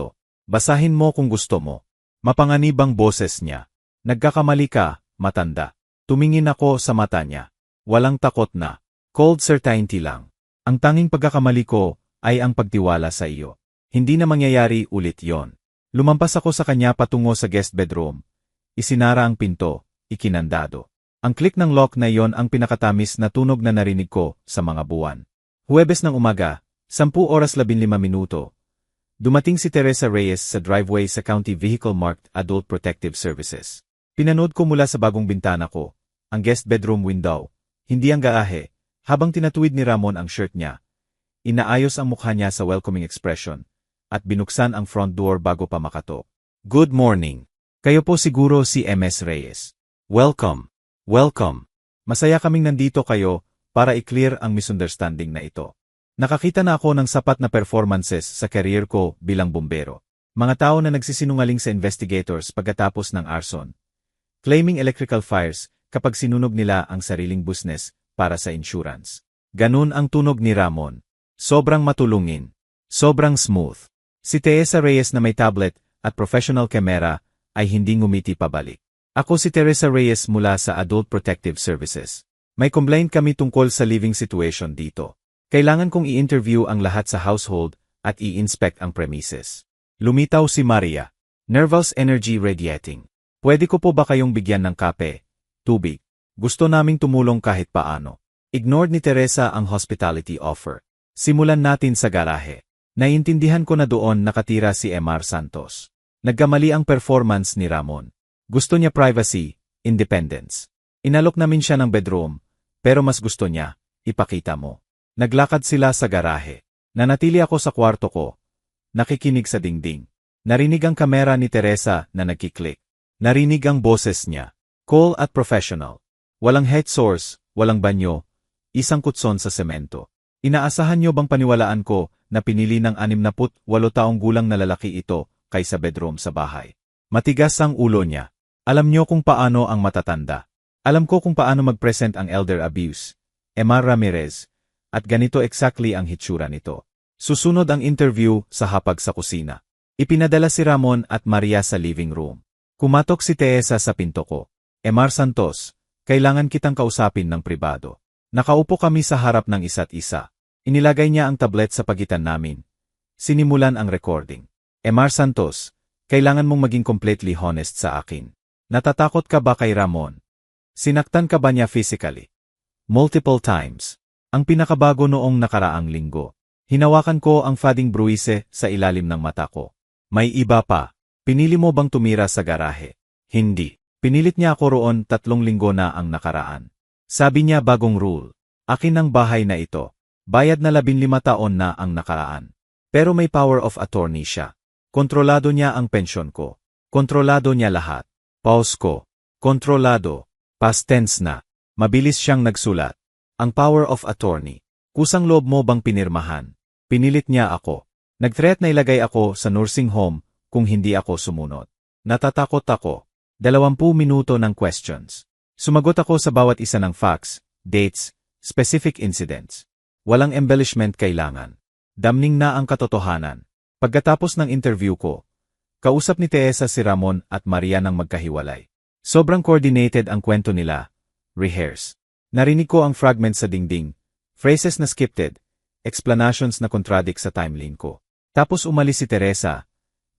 Basahin mo kung gusto mo. Mapanganibang boses niya. Nagkakamali ka, matanda. Tumingin ako sa mata niya. Walang takot na. Cold certainty lang. Ang tanging pagkakamali ko ay ang pagtiwala sa iyo. Hindi na mangyayari ulit yon. Lumampas ako sa kanya patungo sa guest bedroom. Isinara ang pinto, ikinandado. Ang click ng lock na iyon ang pinakatamis na tunog na narinig ko sa mga buwan. Huwebes ng umaga, 10:15. Dumating si Teresa Reyes sa driveway sa County Vehicle Marked Adult Protective Services. Pinanood ko mula sa bagong bintana ko, ang guest bedroom window, hindi ang garahe, habang tinatuwid ni Ramon ang shirt niya. Inaayos ang mukha niya sa welcoming expression, at binuksan ang front door bago pa makatok. Good morning. Kayo po siguro si Ms. Reyes. Welcome. Welcome. Masaya kaming nandito kayo para i-clear ang misunderstanding na ito. Nakakita na ako ng sapat na performances sa career ko bilang bumbero. Mga tao na nagsisinungaling sa investigators pagkatapos ng arson. Claiming electrical fires kapag sinunog nila ang sariling business para sa insurance. Ganun ang tunog ni Ramon. Sobrang matulungin. Sobrang smooth. Si Teresa Reyes na may tablet at professional camera ay hindi ngumiti pabalik. Ako si Teresa Reyes mula sa Adult Protective Services. May complaint kami tungkol sa living situation dito. Kailangan kong i-interview ang lahat sa household at i-inspect ang premises. Lumitaw si Maria. Nervous energy radiating. Pwede ko po ba kayong bigyan ng kape, tubig? Gusto naming tumulong kahit paano. Ignored ni Teresa ang hospitality offer. Simulan natin sa garahe. Naiintindihan ko na doon nakatira si Mr. Santos. Nagkamali ang performance ni Ramon. Gusto niya privacy, independence. Inalok namin siya ng bedroom, pero mas gusto niya, ipakita mo. Naglakad sila sa garahe. Nanatili ako sa kwarto ko. Nakikinig sa dingding. Narinig ang kamera ni Teresa na nagkiklik. Narinig ang boses niya. Cool at professional. Walang heat source, walang banyo, isang kutson sa semento. Inaasahan niyo bang paniwalaan ko na pinili ng 68 taong gulang na lalaki ito kaysa bedroom sa bahay? Matigas ang ulo niya. Alam niyo kung paano ang matatanda. Alam ko kung paano mag-present ang elder abuse. Mr. Ramirez. At ganito exactly ang hitsura nito. Susunod ang interview sa hapag sa kusina. Ipinadala si Ramon at Maria sa living room. Kumatok si Teresa sa pinto ko. Mr. Santos, kailangan kitang kausapin ng pribado. Nakaupo kami sa harap ng isa't isa. Inilagay niya ang tablet sa pagitan namin. Sinimulan ang recording. Mr. Santos, kailangan mong maging completely honest sa akin. Natatakot ka ba kay Ramon? Sinaktan ka ba niya physically? Multiple times. Ang pinakabago noong nakaraang linggo. Hinawakan ko ang fading bruise sa ilalim ng mata ko. May iba pa. Pinili mo bang tumira sa garahe? Hindi. Pinilit niya ako roon 3 linggo na ang nakaraan. Sabi niya bagong rule. Akin ang bahay na ito. Bayad na 15 taon na ang nakaraan. Pero may power of attorney siya. Kontrolado niya ang pensyon ko. Kontrolado niya lahat. Pause ko. Kontrolado. Past tense na. Mabilis siyang nagsulat. Ang power of attorney. Kusang loob mo bang pinirmahan? Pinilit niya ako. Nag-threat na ilagay ako sa nursing home kung hindi ako sumunod. Natatakot ako. 20 minuto ng questions. Sumagot ako sa bawat isa ng facts, dates, specific incidents. Walang embellishment kailangan. Damning na ang katotohanan. Pagkatapos ng interview ko, kausap ni Teresa si Ramon at Maria nang magkahiwalay. Sobrang coordinated ang kwento nila. Rehearse. Narinig ko ang fragment sa dingding. Phrases na scripted. explanations na contradict sa timeline ko. Tapos umalis si Teresa,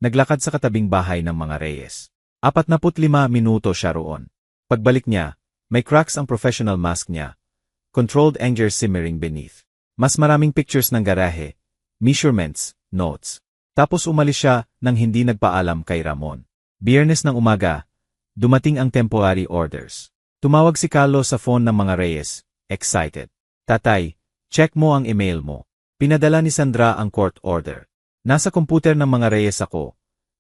naglakad sa katabing bahay ng mga Reyes. 45 minuto siya roon. Pagbalik niya, may cracks ang professional mask niya. Controlled anger simmering beneath. Mas maraming pictures ng garahe, measurements, notes. Tapos umalis siya nang hindi nagpaalam kay Ramon. Biyernes ng umaga, dumating ang temporary orders. Tumawag si Carlo sa phone ng mga Reyes, excited. Tatay, check mo ang email mo. Pinadala ni Sandra ang court order. Nasa computer ng mga Reyes ako.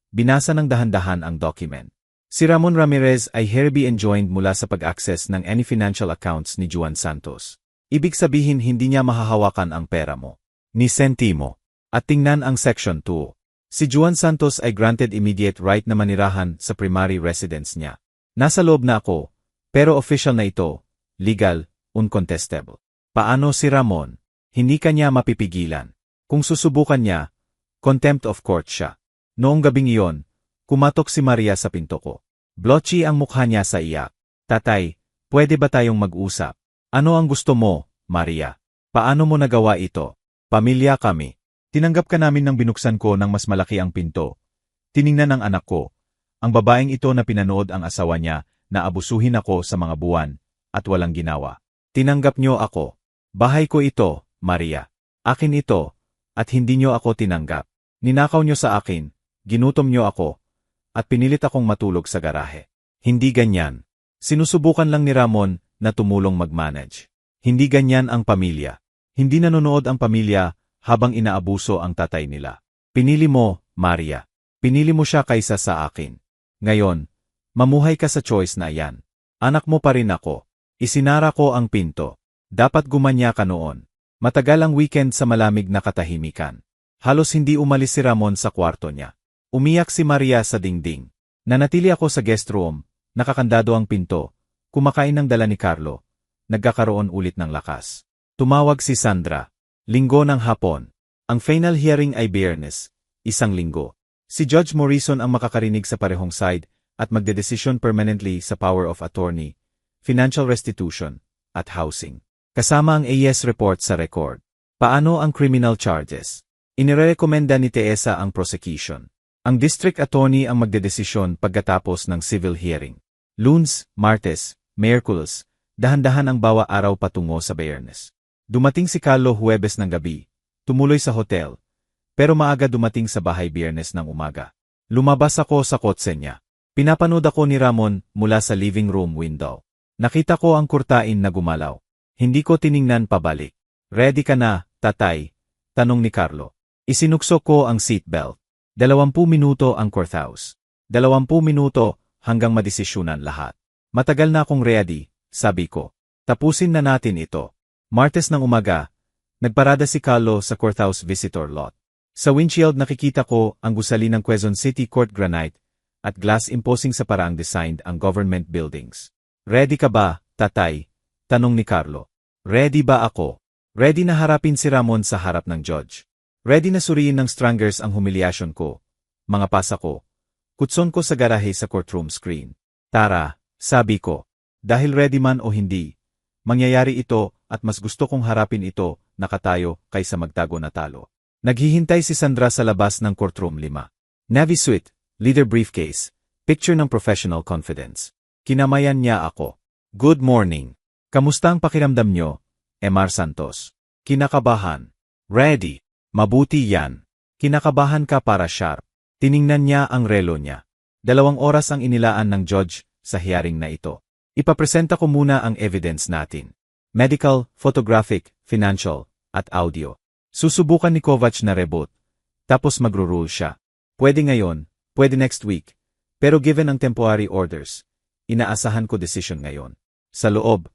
Binasa ng dahan-dahan ang document. Si Ramon Ramirez ay hereby enjoined mula sa pag-access ng any financial accounts ni Juan Santos. Ibig sabihin hindi niya mahahawakan ang pera mo. Ni sentimo. At tingnan ang Section 2. Si Juan Santos ay granted immediate right na manirahan sa primary residence niya. Nasa loob na ako, pero official na ito, legal, uncontestable. Paano si Ramon? Hindi kanya mapipigilan. Kung susubukan niya, contempt of court siya. Noong gabing iyon, kumatok si Maria sa pinto ko. Blotchy ang mukha niya sa iyak. Tatay, pwede ba tayong mag-usap? Ano ang gusto mo, Maria? Paano mo nagawa ito? Pamilya kami. Tinanggap ka namin nang binuksan ko ng mas malaki ang pinto. Tiningnan ng anak ko. Ang babaeng ito na pinanood ang asawa niya na abusuhin ako sa mga buwan at walang ginawa. Tinanggap niyo ako. Bahay ko ito, Maria. Akin ito, at hindi niyo ako tinanggap. Ninakaw niyo sa akin, ginutom niyo ako, at pinilit akong matulog sa garahe. Hindi ganyan. Sinusubukan lang ni Ramon na tumulong mag-manage. Hindi ganyan ang pamilya. Hindi nanonood ang pamilya habang inaabuso ang tatay nila. Pinili mo, Maria. Pinili mo siya kaysa sa akin. Ngayon, mamuhay ka sa choice na yan. Anak mo pa rin ako. Isinara ko ang pinto. Dapat gumanya ka noon. Matagal ang weekend sa malamig na katahimikan. Halos hindi umalis si Ramon sa kwarto niya. Umiyak si Maria sa dingding. Nanatili ako sa guest room, nakakandado ang pinto, kumakain ng dala ni Carlo. Nagkakaroon ulit ng lakas. Tumawag si Sandra. Linggo ng hapon. Ang final hearing ay Biyernes, 1 linggo. Si Judge Morrison ang makakarinig sa parehong side at magdedesisyon permanently sa power of attorney, financial restitution, at housing. Kasama ang AES report sa record. Paano ang criminal charges? Inirekomenda ni Teresa ang prosecution. Ang district attorney ang magdedesisyon pagkatapos ng civil hearing. Lunes, Martes, Miyerkules, dahan-dahan ang bawa araw patungo sa Biyernes. Dumating si Carlo Huwebes ng gabi, tumuloy sa hotel, pero maaga dumating sa bahay Biyernes ng umaga. Lumabas ako sa kotse niya. Pinapanood ako ni Ramon mula sa living room window. Nakita ko ang kurtain na gumalaw. Hindi ko tiningnan pabalik. Ready ka na, tatay? Tanong ni Carlo. Isinukso ko ang seatbelt. 20 minuto ang courthouse. 20 minuto hanggang madesisyonan lahat. Matagal na akong ready, sabi ko. Tapusin na natin ito. Martes ng umaga, nagparada si Carlo sa courthouse visitor lot. Sa windshield nakikita ko ang gusali ng Quezon City Court granite at glass imposing sa paraang designed ang government buildings. Ready ka ba, tatay? Tanong ni Carlo. Ready ba ako? Ready na harapin si Ramon sa harap ng judge. Ready na suriin ng strangers ang humiliation ko, mga pasa ko, kutson ko sa garahe sa courtroom screen. Tara, sabi ko, dahil ready man o hindi, mangyayari ito at mas gusto kong harapin ito nakatayo kaysa magtago na talo. Naghihintay si Sandra sa labas ng courtroom 5. Navy suite, leather briefcase, picture ng professional confidence. Kinamayan niya ako. Good morning. Kamusta ang pakiramdam niyo, Emar Santos? Kinakabahan. Ready. Mabuti yan. Kinakabahan ka para sharp. Tiningnan niya ang relo niya. 2 oras ang inilaan ng judge sa hearing na ito. Ipapresenta ko muna ang evidence natin. Medical, photographic, financial, at audio. Susubukan ni Kovac na rebut. Tapos magro-rule siya. Pwede ngayon, pwede next week. Pero given ang temporary orders, inaasahan ko decision ngayon. Sa loob,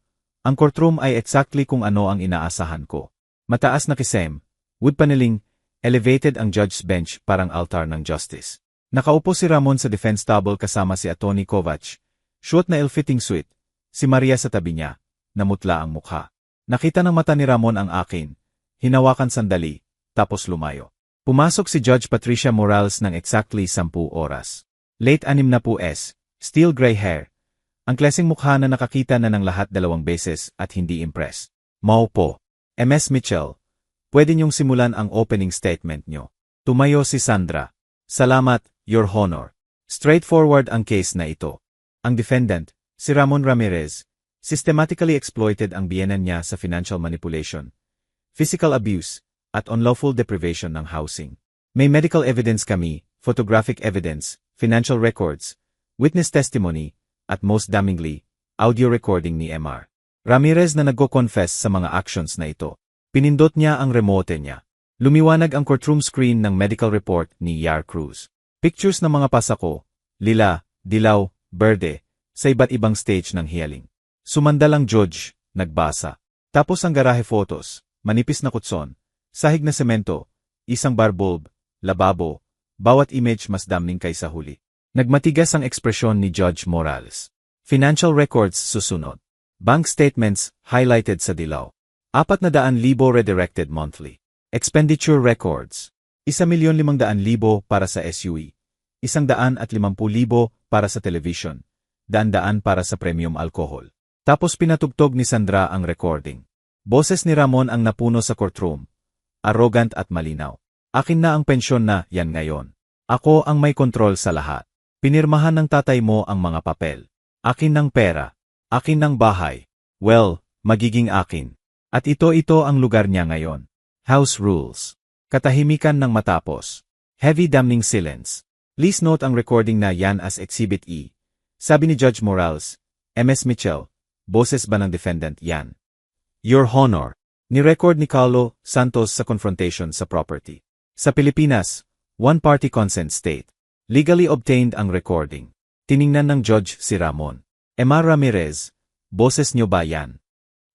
ang courtroom ay exactly kung ano ang inaasahan ko. Mataas na kisem, wood paneling, elevated ang judge's bench parang altar ng justice. Nakaupo si Ramon sa defense table kasama si Atty. Kovac. Short na ill-fitting suit. Si Maria sa tabi niya. Namutla ang mukha. Nakita ng mata ni Ramon ang akin. Hinawakan sandali, tapos lumayo. Pumasok si Judge Patricia Morales ng exactly 10 oras. Late 60 s, steel gray hair. Ang klaseng mukha na nakakita na ng lahat 2 beses at hindi impressed. Maupo. MS Mitchell. Pwede niyong simulan ang opening statement niyo. Tumayo si Sandra. Salamat, Your Honor. Straightforward ang case na ito. Ang defendant, si Ramon Ramirez, systematically exploited ang biyenan niya sa financial manipulation, physical abuse, at unlawful deprivation ng housing. May medical evidence kami, photographic evidence, financial records, witness testimony, at most damningly, audio recording ni MR Ramirez na nagko-confess sa mga actions na ito. Pinindot niya ang remote niya. Lumiwanag ang courtroom screen ng medical report ni Yar Cruz. Pictures ng mga pasako, lila, dilaw, berde, sa iba't ibang stage ng healing. Sumandal ang judge, nagbasa. Tapos ang garahe photos, manipis na kutson, sahig na semento, isang bar bulb, lababo, bawat image mas damning kaysa huli. Nagmatigas ang ekspresyon ni Judge Morales. Financial records susunod. Bank statements highlighted sa dilaw. 400,000 redirected monthly. Expenditure records. 1,500,000 para sa SUE. 150,000 para sa television. 100,000 para sa premium alcohol. Tapos pinatugtog ni Sandra ang recording. Boses ni Ramon ang napuno sa courtroom. Arrogant at malinaw. Akin na ang pensyon na yan ngayon. Ako ang may kontrol sa lahat. Pinirmahan ng tatay mo ang mga papel. Akin ng pera. Akin ng bahay. Well, magiging akin. At ito ang lugar niya ngayon. House rules. Katahimikan ng matapos. Heavy damning silence. Please note ang recording na yan as Exhibit E. Sabi ni Judge Morales, MS Mitchell, boses ba ng defendant yan? Your Honor. Ni-record ni Carlo Santos sa confrontation sa property. Sa Pilipinas, one-party consent state. Legally obtained ang recording. Tiningnan ng judge si Ramon. MR Ramirez, boses nyo ba yan?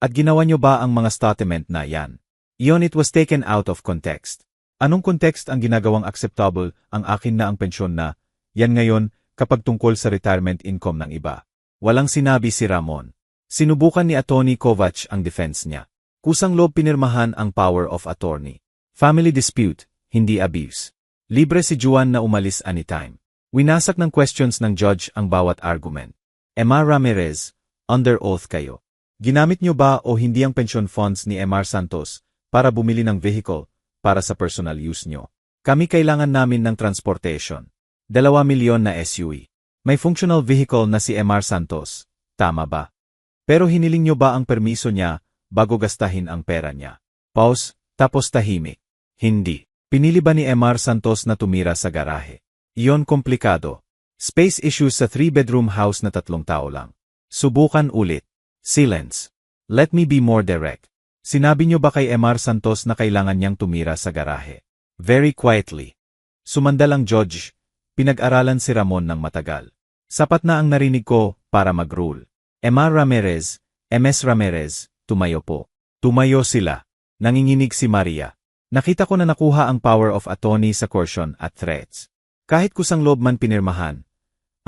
At ginawa nyo ba ang mga statement na yan? Iyon, it was taken out of context. Anong context ang ginagawang acceptable ang akin na ang pensyon na, yan ngayon, kapag tungkol sa retirement income ng iba? Walang sinabi si Ramon. Sinubukan ni Atty. Kovac ang defense niya. Kusang loob pinirmahan ang power of attorney. Family dispute, hindi abuse. Libre si Juan na umalis anytime. Winasak ng questions ng judge ang bawat argument. MR Ramirez, under oath kayo. Ginamit nyo ba o hindi ang pension funds ni MR Santos para bumili ng vehicle para sa personal use nyo? Kami kailangan namin ng transportation. 2 milyon na SUE. May functional vehicle na si MR Santos, tama ba? Pero hiniling nyo ba ang permiso niya bago gastahin ang pera niya? Pause, tapos tahimik. Hindi. Pinili ba ni MR Santos na tumira sa garahe? Iyon komplikado. Space issues sa 3-bedroom house na 3 tao lang. Subukan ulit. Silence. Let me be more direct. Sinabi niyo ba kay MR Santos na kailangan niyang tumira sa garahe? Very quietly. Sumandal ang judge. Pinag-aralan si Ramon ng matagal. Sapat na ang narinig ko para mag-rule. MR Ramirez, MS Ramirez, tumayo po. Tumayo sila. Nanginginig si Maria. Nakita ko na nakuha ang power of attorney sa coercion at threats. Kahit kusang loob man pinirmahan,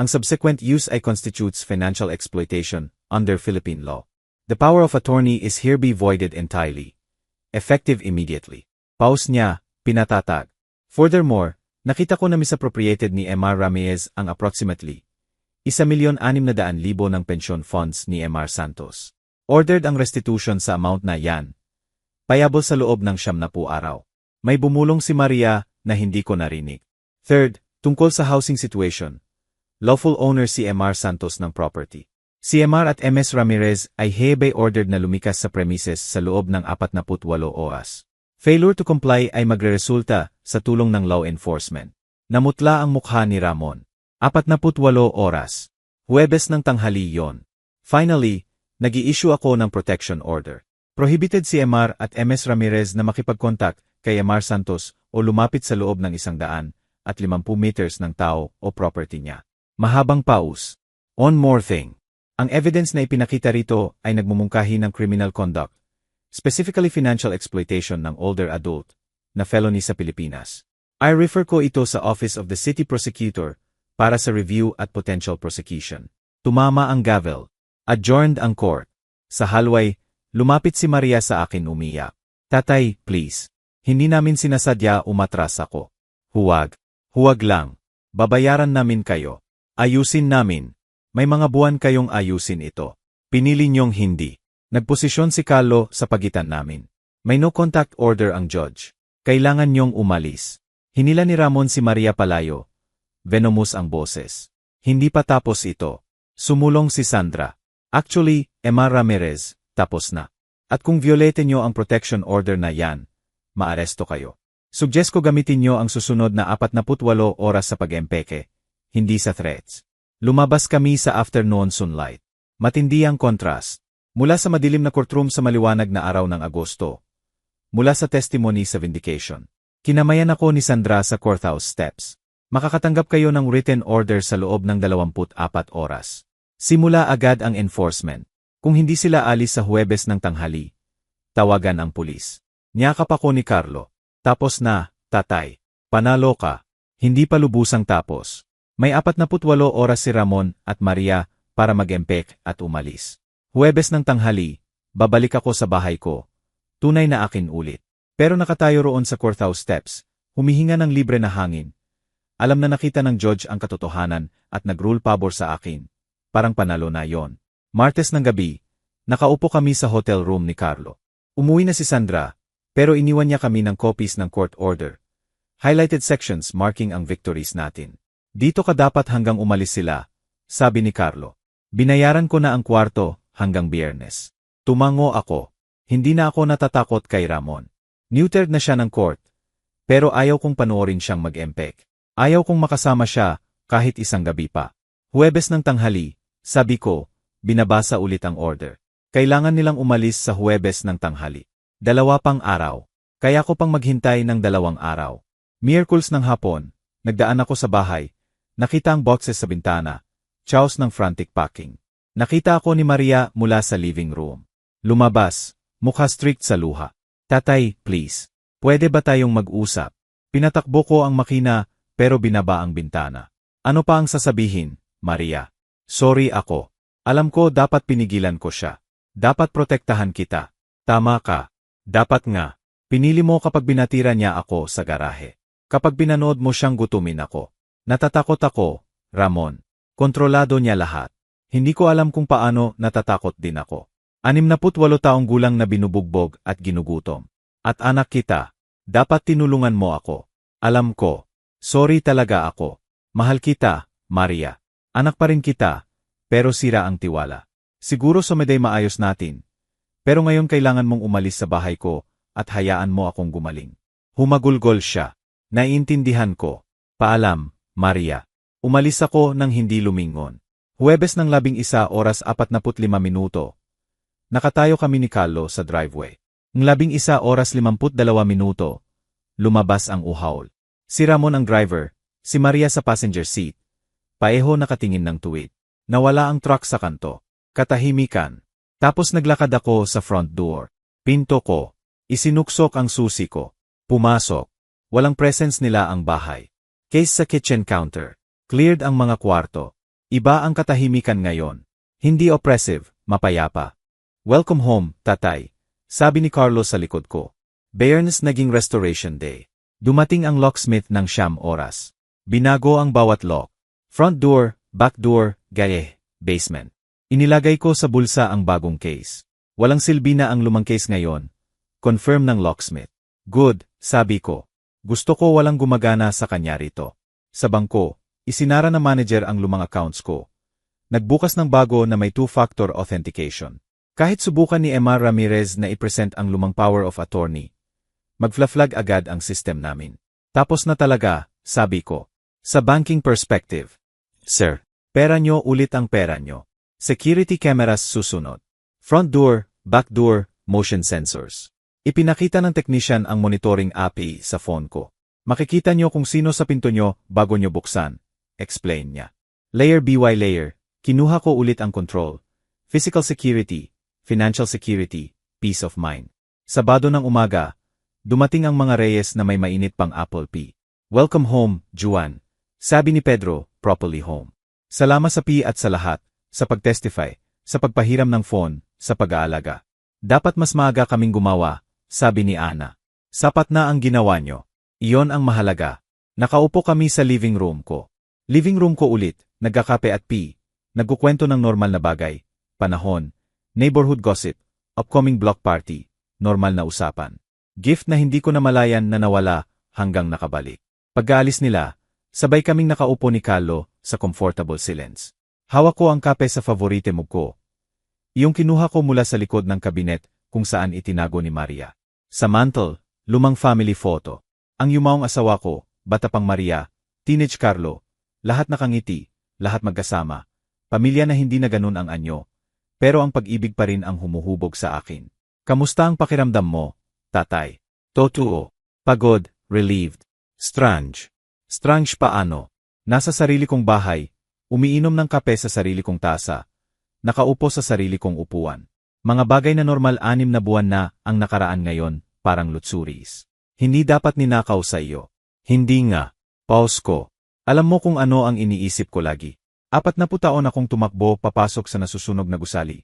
ang subsequent use ay constitutes financial exploitation under Philippine law. The power of attorney is hereby voided entirely. Effective immediately. Pause niya, pinatatag. Furthermore, nakita ko na misappropriated ni MR Ramirez ang approximately 1,600,000 ng pension funds ni MR Santos. Ordered ang restitution sa amount na yan. Payable sa loob ng 90 araw. May bumulong si Maria na hindi ko narinig. Third, tungkol sa housing situation. Lawful owner si MR Santos ng property. Si MR at MS Ramirez ay hereby ordered na lumikas sa premises sa loob ng 48 oras. Failure to comply ay magreresulta sa tulong ng law enforcement. Namutla ang mukha ni Ramon. 48 oras. Huwebes ng tanghali yon. Finally, nag-i-issue ako ng protection order. Prohibited si MR at MS Ramirez na makipag-contact kay MR Santos o lumapit sa loob ng 150 meters ng tao o property niya. Mahabang pause. One more thing. Ang evidence na ipinakita rito ay nagmumungkahi ng criminal conduct, specifically financial exploitation ng older adult, na felony sa Pilipinas. I refer ko ito sa Office of the City Prosecutor para sa review at potential prosecution. Tumama ang gavel. Adjourned ang court. Sa hallway, lumapit si Maria sa akin umiyak. Tatay, please. Hindi namin sinasadya umatras ako. Huwag. Huwag lang. Babayaran namin kayo. Ayusin namin. May mga buwan kayong ayusin ito. Pinili niyong hindi. Nagposisyon si Carlo sa pagitan namin. May no contact order ang judge. Kailangan niyong umalis. Hinila ni Ramon si Maria palayo. Venomous ang boses. Hindi pa tapos ito. Sumulong si Sandra. Actually, Emma Ramirez, tapos na. At kung violate niyo ang protection order na yan, maaresto kayo. Suggest ko gamitin niyo ang susunod na 48 oras sa pag-empeke, hindi sa threats. Lumabas kami sa afternoon sunlight. Matindi ang contrast. Mula sa madilim na courtroom sa maliwanag na araw ng Agosto. Mula sa testimony sa vindication. Kinamayan ako ni Sandra sa courthouse steps. Makakatanggap kayo ng written order sa loob ng 24 oras. Simula agad ang enforcement. Kung hindi sila alis sa Huwebes ng tanghali, tawagan ang pulis. Niyakap ako ni Carlo. Tapos na, tatay. Panalo ka. Hindi pa lubusang tapos. May 48 oras si Ramon at Maria para mag-empek at umalis. Huwebes ng tanghali, babalik ako sa bahay ko. Tunay na akin ulit. Pero nakatayo roon sa courthouse steps, humihinga ng libre na hangin. Alam na nakita ng judge ang katotohanan at nag-rule pabor sa akin. Parang panalo na yon. Martes ng gabi, nakaupo kami sa hotel room ni Carlo. Umuwi na si Sandra, pero iniwan niya kami ng copies ng court order. Highlighted sections marking ang victories natin. Dito ka dapat hanggang umalis sila, sabi ni Carlo. Binayaran ko na ang kwarto hanggang Biyernes. Tumango ako. Hindi na ako natatakot kay Ramon. Neutered na siya ng court. Pero ayaw kong panoorin siyang mag-empek. Ayaw kong makasama siya kahit isang gabi pa. Huwebes ng tanghali, sabi ko, binabasa ulit ang order. Kailangan nilang umalis sa Huwebes ng tanghali. 2 pang araw. Kaya ko pang maghintay ng 2 araw. Miyerkules ng hapon, nagdaan ako sa bahay. Nakita ang boxes sa bintana. Chaos ng frantic packing. Nakita ako ni Maria mula sa living room. Lumabas, mukha strict sa luha. Tatay, please. Pwede ba tayong mag-usap? Pinatakbo ko ang makina, pero binaba ang bintana. Ano pa ang sasabihin, Maria? Sorry ako. Alam ko dapat pinigilan ko siya. Dapat protektahan kita. Tama ka. Dapat nga. Pinili mo kapag binatira niya ako sa garahe. Kapag pinanood mo siyang gutumin ako. Natatakot ako, Ramon. Kontrolado niya lahat. Hindi ko alam kung paano natatakot din ako. 68 taong gulang na binubugbog at ginugutom. At anak kita. Dapat tinulungan mo ako. Alam ko. Sorry talaga ako. Mahal kita, Maria. Anak pa rin kita. Pero sira ang tiwala. Siguro someday maayos natin. Pero ngayon kailangan mong umalis sa bahay ko at hayaan mo akong gumaling. Humagulgol siya. Naiintindihan ko. Paalam, Maria. Umalis ako nang hindi lumingon. Huwebes ng 11 oras 45 minuto. Nakatayo kami ni Carlo sa driveway. Ng 11 oras 52 minuto. Lumabas ang uhawl. Si Ramon ang driver, si Maria sa passenger seat. Paeho nakatingin ng tuwid. Nawala ang truck sa kanto. Katahimikan. Tapos naglakad ako sa front door. Pinto ko. Isinuksok ang susi ko. Pumasok. Walang presence nila ang bahay. Case sa kitchen counter. Cleared ang mga kwarto. Iba ang katahimikan ngayon. Hindi oppressive, mapayapa. Welcome home, tatay. Sabi ni Carlos sa likod ko. Bayernes naging restoration day. Dumating ang locksmith ng 9 oras. Binago ang bawat lock. Front door, back door, basement. Inilagay ko sa bulsa ang bagong case. Walang silbi na ang lumang case ngayon. Confirm ng locksmith. Good, sabi ko. Gusto ko walang gumagana sa kanya rito. Sa bangko, isinara na manager ang lumang accounts ko. Nagbukas ng bago na may 2-factor authentication. Kahit subukan ni Emma Ramirez na i-present ang lumang power of attorney, magfla-flag agad ang system namin. Tapos na talaga, sabi ko. Sa banking perspective. Sir, pera nyo ulit ang pera nyo. Security cameras susunod. Front door, back door, motion sensors. Ipinakita ng technician ang monitoring API sa phone ko. Makikita nyo kung sino sa pinto nyo bago nyo buksan. Explain niya. Layer by layer, kinuha ko ulit ang control. Physical security, financial security, peace of mind. Sabado ng umaga, dumating ang mga Reyes na may mainit pang apple pie. Welcome home, Juan. Sabi ni Pedro, properly home. Salamat sa pie at sa lahat, sa pagtestify, sa pagpahiram ng phone, sa pag-aalaga. Dapat mas maaga kaming gumawa, sabi ni Ana. Sapat na ang ginawa nyo. Iyon ang mahalaga. Nakaupo kami sa living room ko. Living room ko ulit, nagkakape at pie, nagkukwento ng normal na bagay, panahon, neighborhood gossip, upcoming block party, normal na usapan. Gift na hindi ko namalayan na nawala hanggang nakabalik. Pag-aalis nila, sabay kaming nakaupo ni Carlo sa comfortable silence. Hawak ko ang kape sa favorite mug ko. Iyong kinuha ko mula sa likod ng kabinet kung saan itinago ni Maria. Sa mantle, lumang family photo. Ang yumaong asawa ko, bata pang Maria, teenage Carlo, lahat nakangiti, lahat magkasama. Pamilya na hindi na ganun ang anyo. Pero ang pag-ibig pa rin ang humuhubog sa akin. Kamusta ang pakiramdam mo, tatay? Totoo. Pagod, relieved. Strange. Strange paano? Nasa sarili kong bahay, umiinom ng kape sa sarili kong tasa, nakaupo sa sarili kong upuan. Mga bagay na normal 6 na buwan na ang nakaraan ngayon, parang lutsuris. Hindi dapat ninakaw sa iyo. Hindi nga. Pause ko. Alam mo kung ano ang iniisip ko lagi. 40 taon akong tumakbo papasok sa nasusunog na gusali.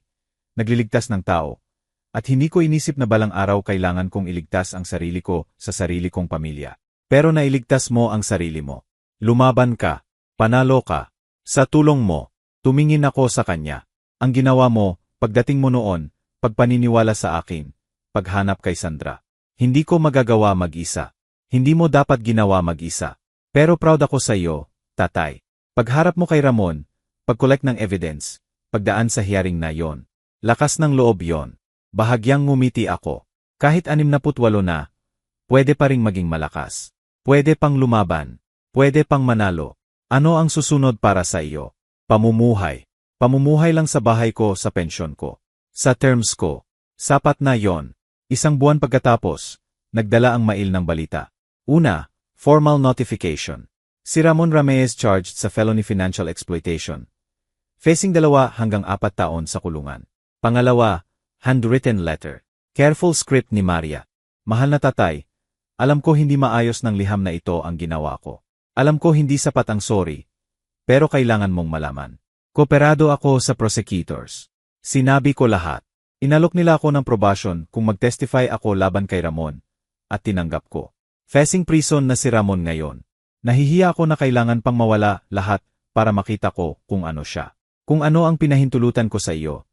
Nagliligtas ng tao. At hindi ko inisip na balang araw kailangan kong iligtas ang sarili ko sa sarili kong pamilya. Pero nailigtas mo ang sarili mo. Lumaban ka. Panalo ka. Sa tulong mo, tumingin ako sa kanya. Ang ginawa mo, pagdating mo noon, pagpaniniwala sa akin, paghanap kay Sandra. Hindi ko magagawa mag-isa. Hindi mo dapat ginawa mag-isa. Pero proud ako sa iyo, tatay. Pagharap mo kay Ramon, pag-collect ng evidence, pagdaan sa hearing na yon. Lakas ng loob yon. Bahagyang ngumiti ako. Kahit 68 na, pwede pa ring maging malakas. Pwede pang lumaban. Pwede pang manalo. Ano ang susunod para sa iyo? Pamumuhay. Pamumuhay lang sa bahay ko sa pensyon ko. Sa terms ko. Sapat na yon. 1 buwan pagkatapos, nagdala ang mail ng balita. Una, formal notification. Si Ramon Ramirez charged sa felony financial exploitation. Facing 2 hanggang 4 taon sa kulungan. Pangalawa, handwritten letter. Careful script ni Maria. Mahal na tatay, alam ko hindi maayos ng liham na ito ang ginawa ko. Alam ko hindi sapat ang sorry, pero kailangan mong malaman. Kooperado ako sa prosecutors. Sinabi ko lahat. Inalok nila ako ng probation kung mag-testify ako laban kay Ramon, at tinanggap ko. Facing prison na si Ramon ngayon. Nahihiya ako na kailangan pang mawala lahat para makita ko kung ano siya. Kung ano ang pinahintulutan ko sa iyo.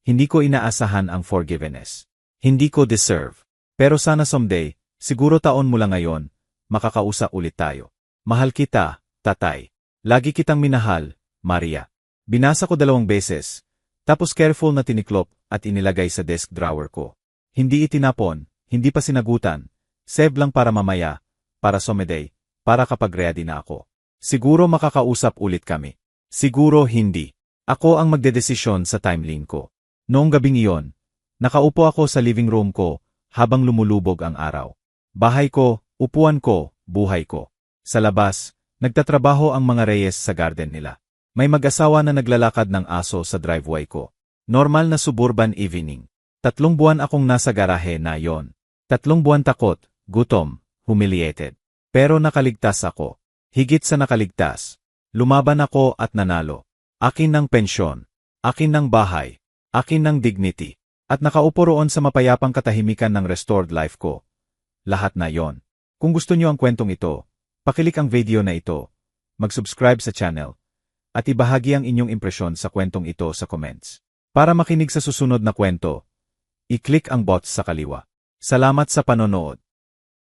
Hindi ko inaasahan ang forgiveness. Hindi ko deserve. Pero sana someday, siguro taon mula ngayon, makakausap ulit tayo. Mahal kita, tatay. Lagi kitang minahal, Maria. Binasa ko 2 beses, tapos careful na tiniklop at inilagay sa desk drawer ko. Hindi itinapon, hindi pa sinagutan. Save lang para mamaya, para someday, para kapag ready na ako. Siguro makakausap ulit kami. Siguro hindi. Ako ang magdedesisyon sa timeline ko. Noong gabing iyon, nakaupo ako sa living room ko habang lumulubog ang araw. Bahay ko, upuan ko, buhay ko. Sa labas, nagtatrabaho ang mga Reyes sa garden nila. May mag-asawa na naglalakad ng aso sa driveway ko. Normal na suburban evening. 3 buwan akong nasa garahe na yon. 3 buwan takot, gutom, humiliated. Pero nakaligtas ako. Higit sa nakaligtas. Lumaban ako at nanalo. Akin ng pensyon. Akin ng bahay. Akin ng dignity. At nakaupo roon sa mapayapang katahimikan ng restored life ko. Lahat na yon. Kung gusto niyo ang kwentong ito, pakilik ang video na ito, mag-subscribe sa channel, at ibahagi ang inyong impresyon sa kwentong ito sa comments. Para makinig sa susunod na kwento, i-click ang box sa kaliwa. Salamat sa panonood.